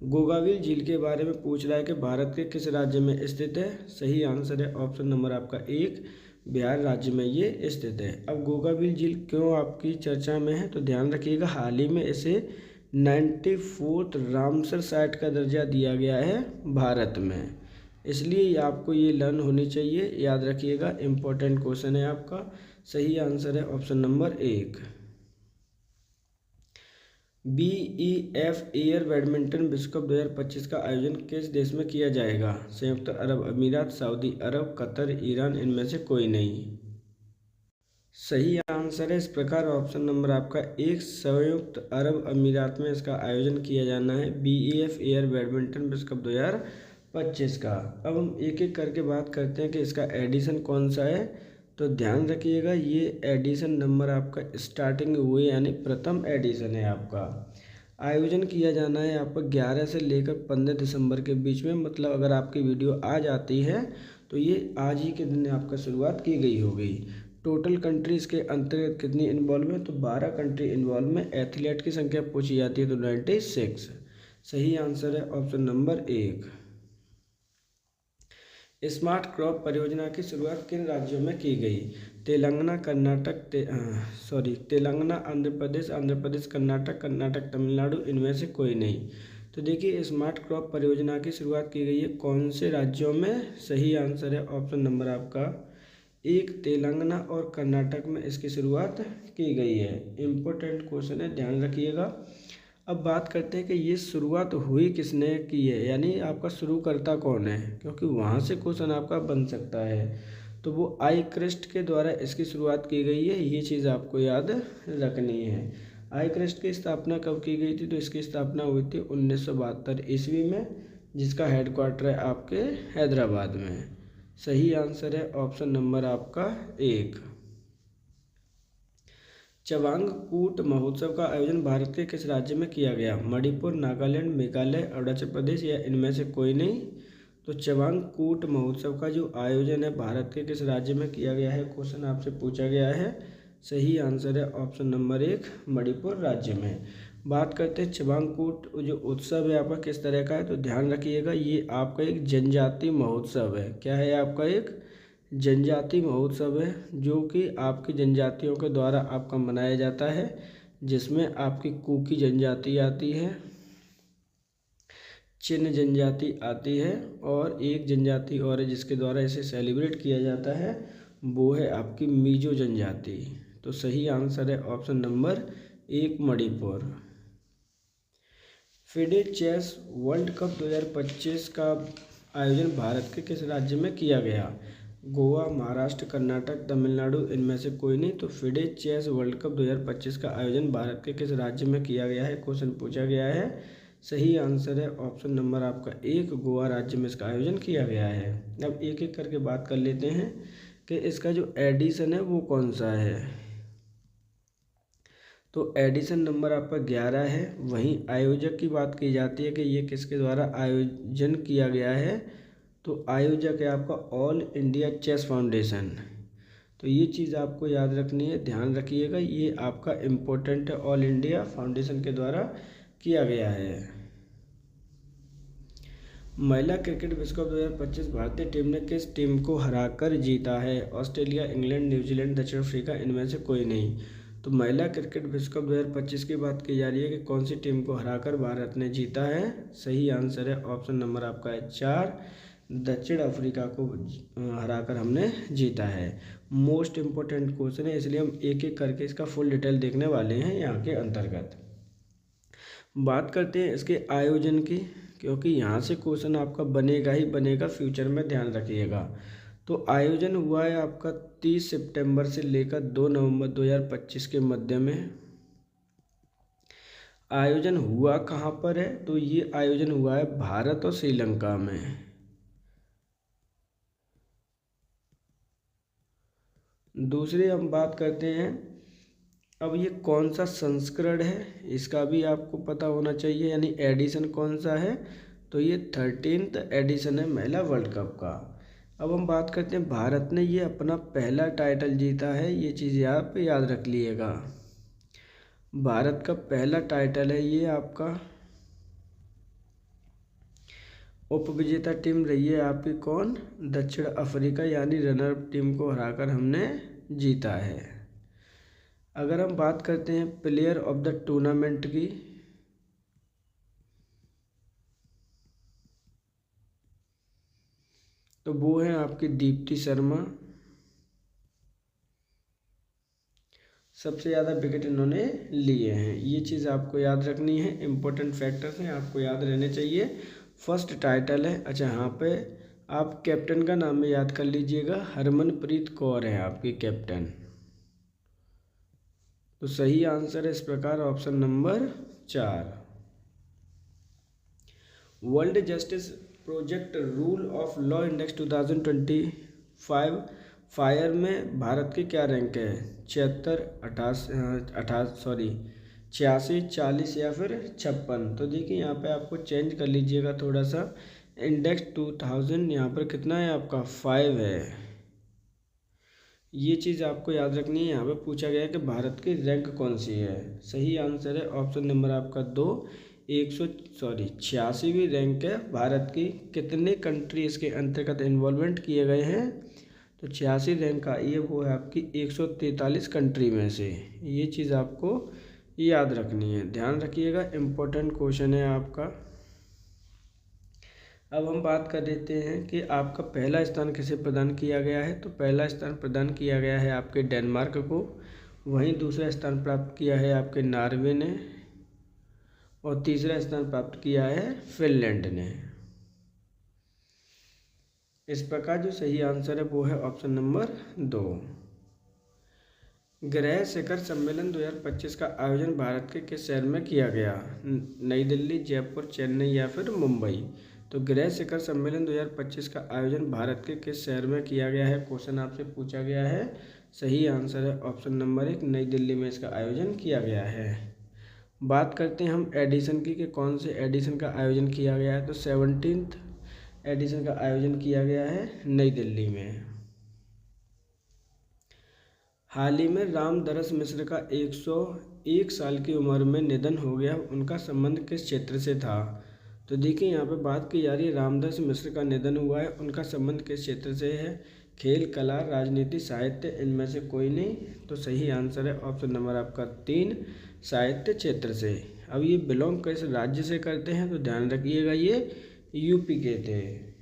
गोगाविल झील के बारे में पूछ रहा है कि भारत के किस राज्य में स्थित है। सही आंसर है ऑप्शन नंबर आपका 1, बिहार राज्य में ये स्थित है। अब गोगाविल झील क्यों आपकी चर्चा में है? तो ध्यान रखिएगा, हाल ही में इसे 94th रामसर साइट का दर्जा दिया गया है भारत में, इसलिए आपको ये लर्न होनी चाहिए। याद रखिएगा, इम्पोर्टेंट क्वेश्चन है आपका। सही आंसर है option number 1। BEF air badminton विश्व कप 2025 का आयोजन किस देश में किया जाएगा? संयुक्त अरब अमीरात, सऊदी अरब, कतर, ईरान, इनमें से कोई नहीं। सही आंसर है इस प्रकार ऑप्शन नंबर आपका 1, संयुक्त अरब अमीरात में इसका आयोजन किया जाना है, BEF एयर बैडमिंटन विश्व कप 2025 का। अब हम एक एक करके बात करते हैं कि इसका एडिशन कौन सा है। तो ध्यान रखिएगा, ये एडिशन नंबर आपका स्टार्टिंग हुए यानी प्रथम एडिशन है आपका। आयोजन किया जाना है आपका 11 से लेकर 15 दिसंबर के बीच में, मतलब अगर आपकी वीडियो आज आती है तो ये आज ही के दिन आपका शुरुआत की गई होगी। टोटल कंट्रीज़ के अंतर्गत कितनी इन्वॉल्व है? तो 12 कंट्री इन्वॉल्व में। एथलीट की संख्या पूछी जाती है तो 96। सही आंसर है ऑप्शन नंबर 1। स्मार्ट क्रॉप परियोजना की शुरुआत किन राज्यों में की गई? तेलंगाना, कर्नाटक, तेलंगाना, आंध्र प्रदेश, कर्नाटक, तमिलनाडु, इनमें से कोई नहीं। तो देखिए, स्मार्ट क्रॉप परियोजना की शुरुआत की गई है कौन से राज्यों में? सही आंसर है ऑप्शन नंबर आपका 1, तेलंगाना और कर्नाटक में इसकी शुरुआत की गई है। इम्पोर्टेंट क्वेश्चन है, ध्यान रखिएगा। अब बात करते हैं कि ये शुरुआत हुई किसने की है, यानी आपका शुरू करता कौन है, क्योंकि वहाँ से क्वेश्चन आपका बन सकता है। तो वो iCrest के द्वारा इसकी शुरुआत की गई है, ये चीज़ आपको याद रखनी है। iCrest की स्थापना कब की गई थी? तो इसकी स्थापना हुई थी 1972 ईस्वी में, जिसका हेडक्वार्टर है आपके हैदराबाद में। सही आंसर है ऑप्शन नंबर आपका 1। चवांग कूट महोत्सव का आयोजन भारत के किस राज्य में किया गया? मणिपुर, नागालैंड, मेघालय, अरुणाचल प्रदेश या इनमें से कोई नहीं। तो चवांग कूट महोत्सव का जो आयोजन है भारत के किस राज्य में किया गया है, क्वेश्चन आपसे पूछा गया है। सही आंसर है ऑप्शन नंबर 1, मणिपुर राज्य में। बात करते हैं चवांग कूट जो उत्सव है आपका किस तरह का है। तो ध्यान रखिएगा, ये आपका एक जनजाति महोत्सव है। क्या है आपका? एक जनजाति महोत्सव है, जो कि आपकी जनजातियों के द्वारा आपका मनाया जाता है, जिसमें आपकी कुकी जनजाति आती है, चिन्ह जनजाति आती है, और एक जनजाति और है जिसके द्वारा इसे सेलिब्रेट किया जाता है, वो है आपकी मिजो जनजाति। तो सही आंसर है option number 1, Manipur. FIDE chess World Cup 2025 का आयोजन भारत के किस राज्य में किया गया? गोवा, महाराष्ट्र, कर्नाटक, तमिलनाडु, इनमें से कोई नहीं। तो फिडे चेस वर्ल्ड कप 2025 का आयोजन भारत के किस राज्य में किया गया है, क्वेश्चन पूछा गया है। सही आंसर है ऑप्शन नंबर आपका 1, गोवा राज्य में इसका आयोजन किया गया है। अब एक एक करके बात कर लेते हैं कि इसका जो एडिशन है वो कौन सा है। तो एडिशन नंबर आपका 11 है। वहीं आयोजक की बात की जाती है कि ये किसके द्वारा आयोजन किया गया है। तो आयोजक है आपका ऑल इंडिया चेस फाउंडेशन। तो ये चीज़ आपको याद रखनी है, ध्यान रखिएगा, ये आपका इम्पोर्टेंट है, ऑल इंडिया फाउंडेशन के द्वारा किया गया है। महिला क्रिकेट विश्व कप 2025 भारतीय टीम ने किस टीम को हराकर जीता है? ऑस्ट्रेलिया, इंग्लैंड, न्यूजीलैंड, दक्षिण अफ्रीका, इनमें से कोई नहीं। तो महिला क्रिकेट विश्व कप 2025 की बात की जा रही है कि कौन सी टीम को हराकर भारत ने जीता है। सही आंसर है ऑप्शन नंबर आपका है 4, दक्षिण अफ्रीका को हराकर हमने जीता है। मोस्ट इम्पोर्टेंट क्वेश्चन है, इसलिए हम एक एक करके इसका फुल डिटेल देखने वाले हैं यहाँ के अंतर्गत। बात करते हैं इसके आयोजन की, क्योंकि यहाँ से क्वेश्चन आपका बनेगा ही बनेगा, फ्यूचर में ध्यान रखिएगा। तो आयोजन हुआ है आपका 30 सितंबर से लेकर 2 नवंबर 2025 के मध्य में। आयोजन हुआ कहाँ पर है? तो ये आयोजन हुआ है भारत और श्रीलंका में। दूसरी हम बात करते हैं, अब ये कौन सा संस्करण है, इसका भी आपको पता होना चाहिए, यानी एडिशन कौन सा है। तो ये 13th एडिशन है महिला वर्ल्ड कप का। अब हम बात करते हैं, भारत ने ये अपना पहला टाइटल जीता है, ये चीज़ आप याद रख लीजिएगा। भारत का पहला टाइटल है ये आपका। उपविजेता टीम रही है आपकी कौन? दक्षिण अफ्रीका, यानी रनर टीम को हराकर हमने जीता है। अगर हम बात करते हैं प्लेयर ऑफ द टूर्नामेंट की, तो वो है आपकी दीप्ति शर्मा। सबसे ज़्यादा विकेट इन्होंने लिए हैं, ये चीज़ आपको याद रखनी है। इंपॉर्टेंट फैक्टर्स हैं, आपको याद रहने चाहिए। फर्स्ट टाइटल है। अच्छा, यहाँ पे आप कैप्टन का नाम भी याद कर लीजिएगा, हरमनप्रीत कौर है आपकी कैप्टन। तो सही आंसर है इस प्रकार option number 4। World justice project rule of law index 2025 fire में भारत की क्या रैंक है? 86, 40 या फिर 56। तो देखिए यहाँ पे आपको चेंज कर लीजिएगा थोड़ा सा। इंडेक्स 2000 यहाँ पर कितना है आपका? 5 है। ये चीज़ आपको याद रखनी है। यहाँ पे पूछा गया है कि भारत की रैंक कौन सी है। सही आंसर है ऑप्शन नंबर आपका 2, 86वीं रैंक है भारत की। कितने कंट्री इसके अंतर्गत इन्वॉल्वमेंट किए गए हैं? तो 86 रैंक का ये वो है आपकी 143 कंट्री में से। ये चीज़ आपको याद रखनी है, ध्यान रखिएगा, इम्पोर्टेंट क्वेश्चन है आपका। अब हम बात कर देते हैं कि आपका पहला स्थान किसे प्रदान किया गया है। तो पहला स्थान प्रदान किया गया है आपके डेनमार्क को, वहीं दूसरा स्थान प्राप्त किया है आपके नॉर्वे ने, और तीसरा स्थान प्राप्त किया है फिनलैंड ने। इस प्रकार जो सही आंसर है वो है ऑप्शन नंबर 2। ग्रह शिखर सम्मेलन 2025 का आयोजन भारत के किस शहर में किया गया? नई दिल्ली, जयपुर, चेन्नई या फिर मुंबई। तो ग्रह शिखर सम्मेलन 2025 का आयोजन भारत के किस शहर में किया गया है, क्वेश्चन आपसे पूछा गया है। सही आंसर है ऑप्शन नंबर 1, नई दिल्ली में इसका आयोजन किया गया है। बात करते हैं हम एडिशन की कि कौन से एडिशन का आयोजन किया गया है। तो 17th एडिशन का आयोजन किया गया है नई दिल्ली में। हाल ही में रामदरस मिश्र का 101 साल की उम्र में निधन हो गया, उनका संबंध किस क्षेत्र से था? तो देखिए यहाँ पे बात की जा रही है, रामदरस मिश्र का निधन हुआ है, उनका संबंध किस क्षेत्र से है? खेल, कला, राजनीति, साहित्य, इनमें से कोई नहीं। तो सही आंसर है ऑप्शन नंबर आपका 3, साहित्य क्षेत्र से। अब ये बिलोंग किस राज्य से करते हैं? तो ध्यान रखिएगा, ये यूपी के थे।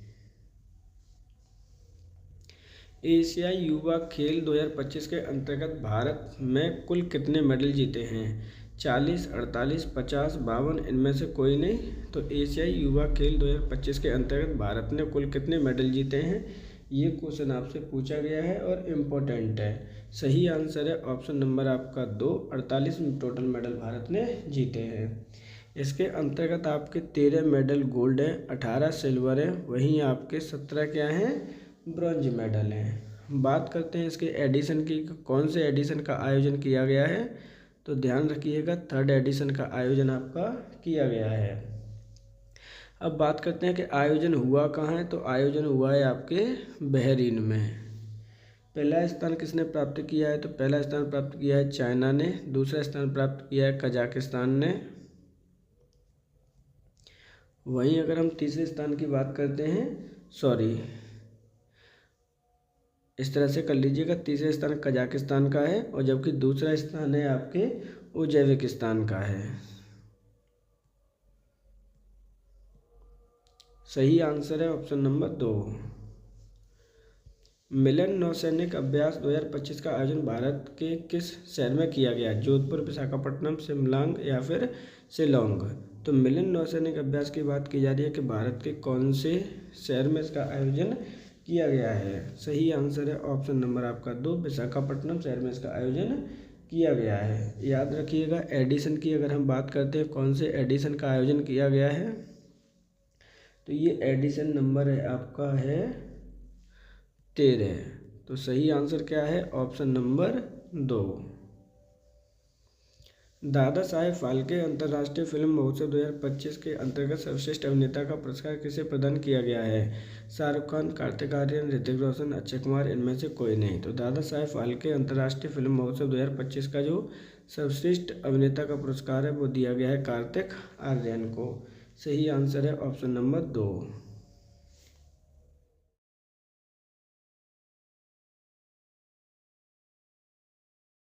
एशियाई युवा खेल 2025 के अंतर्गत भारत में कुल कितने मेडल जीते हैं? 40, 48, 50, 52, इनमें से कोई नहीं। तो एशियाई युवा खेल 2025 के अंतर्गत भारत ने कुल कितने मेडल जीते हैं, ये क्वेश्चन आपसे पूछा गया है और इम्पोर्टेंट है। सही आंसर है ऑप्शन नंबर आपका 2, 48 टोटल मेडल भारत ने जीते हैं। इसके अंतर्गत आपके 13 मेडल गोल्ड हैं, 18 सिल्वर हैं, वहीं आपके 17 क्या हैं? ब्रॉन्ज मेडल हैं। बात करते हैं इसके एडिशन की, कौन से एडिशन का आयोजन किया गया है? तो ध्यान रखिएगा 3rd एडिशन का आयोजन आपका किया गया है। अब बात करते हैं कि आयोजन हुआ कहाँ है। तो आयोजन हुआ है आपके बहरीन में। पहला स्थान किसने प्राप्त किया है? तो पहला स्थान प्राप्त किया है चाइना ने, दूसरा स्थान प्राप्त किया है कजाकिस्तान ने, वहीं अगर हम तीसरे स्थान की बात करते हैं, सॉरी, इस तरह से कर लीजिएगा, तीसरा स्थान कजाकिस्तान का है और जबकि दूसरा स्थान है आपके उज्बेकिस्तान का है। सही आंसर है ऑप्शन नंबर 2। मिलन नौसैनिक अभ्यास 2025 का आयोजन भारत के किस शहर में किया गया? जोधपुर, विशाखापट्टनम, शिमलांग या फिर शिलोंग? तो मिलन नौसैनिक अभ्यास की बात की जा रही है कि भारत के कौन से शहर में इसका आयोजन किया गया है? सही आंसर है ऑप्शन नंबर आपका 2, विशाखापट्टनम शहर में इसका आयोजन किया गया है। याद रखिएगा, एडिशन की अगर हम बात करते हैं, कौन से एडिशन का आयोजन किया गया है, तो ये एडिशन नंबर है आपका है 13। तो सही आंसर क्या है? Option number 2। दादा साहेब फाल्के अंतर्राष्ट्रीय फिल्म महोत्सव 2025 के अंतर्गत सर्वश्रेष्ठ अभिनेता का पुरस्कार किसे प्रदान किया गया है? शाहरुख खान, कार्तिक आर्यन, ऋतिक रोशन, अक्षय कुमार, इनमें से कोई नहीं। तो दादा साहेब फाल्के अंतर्राष्ट्रीय फिल्म महोत्सव 2025 का जो सर्वश्रेष्ठ अभिनेता का पुरस्कार है वो दिया गया है कार्तिक आर्यन को। सही आंसर है ऑप्शन नंबर 2।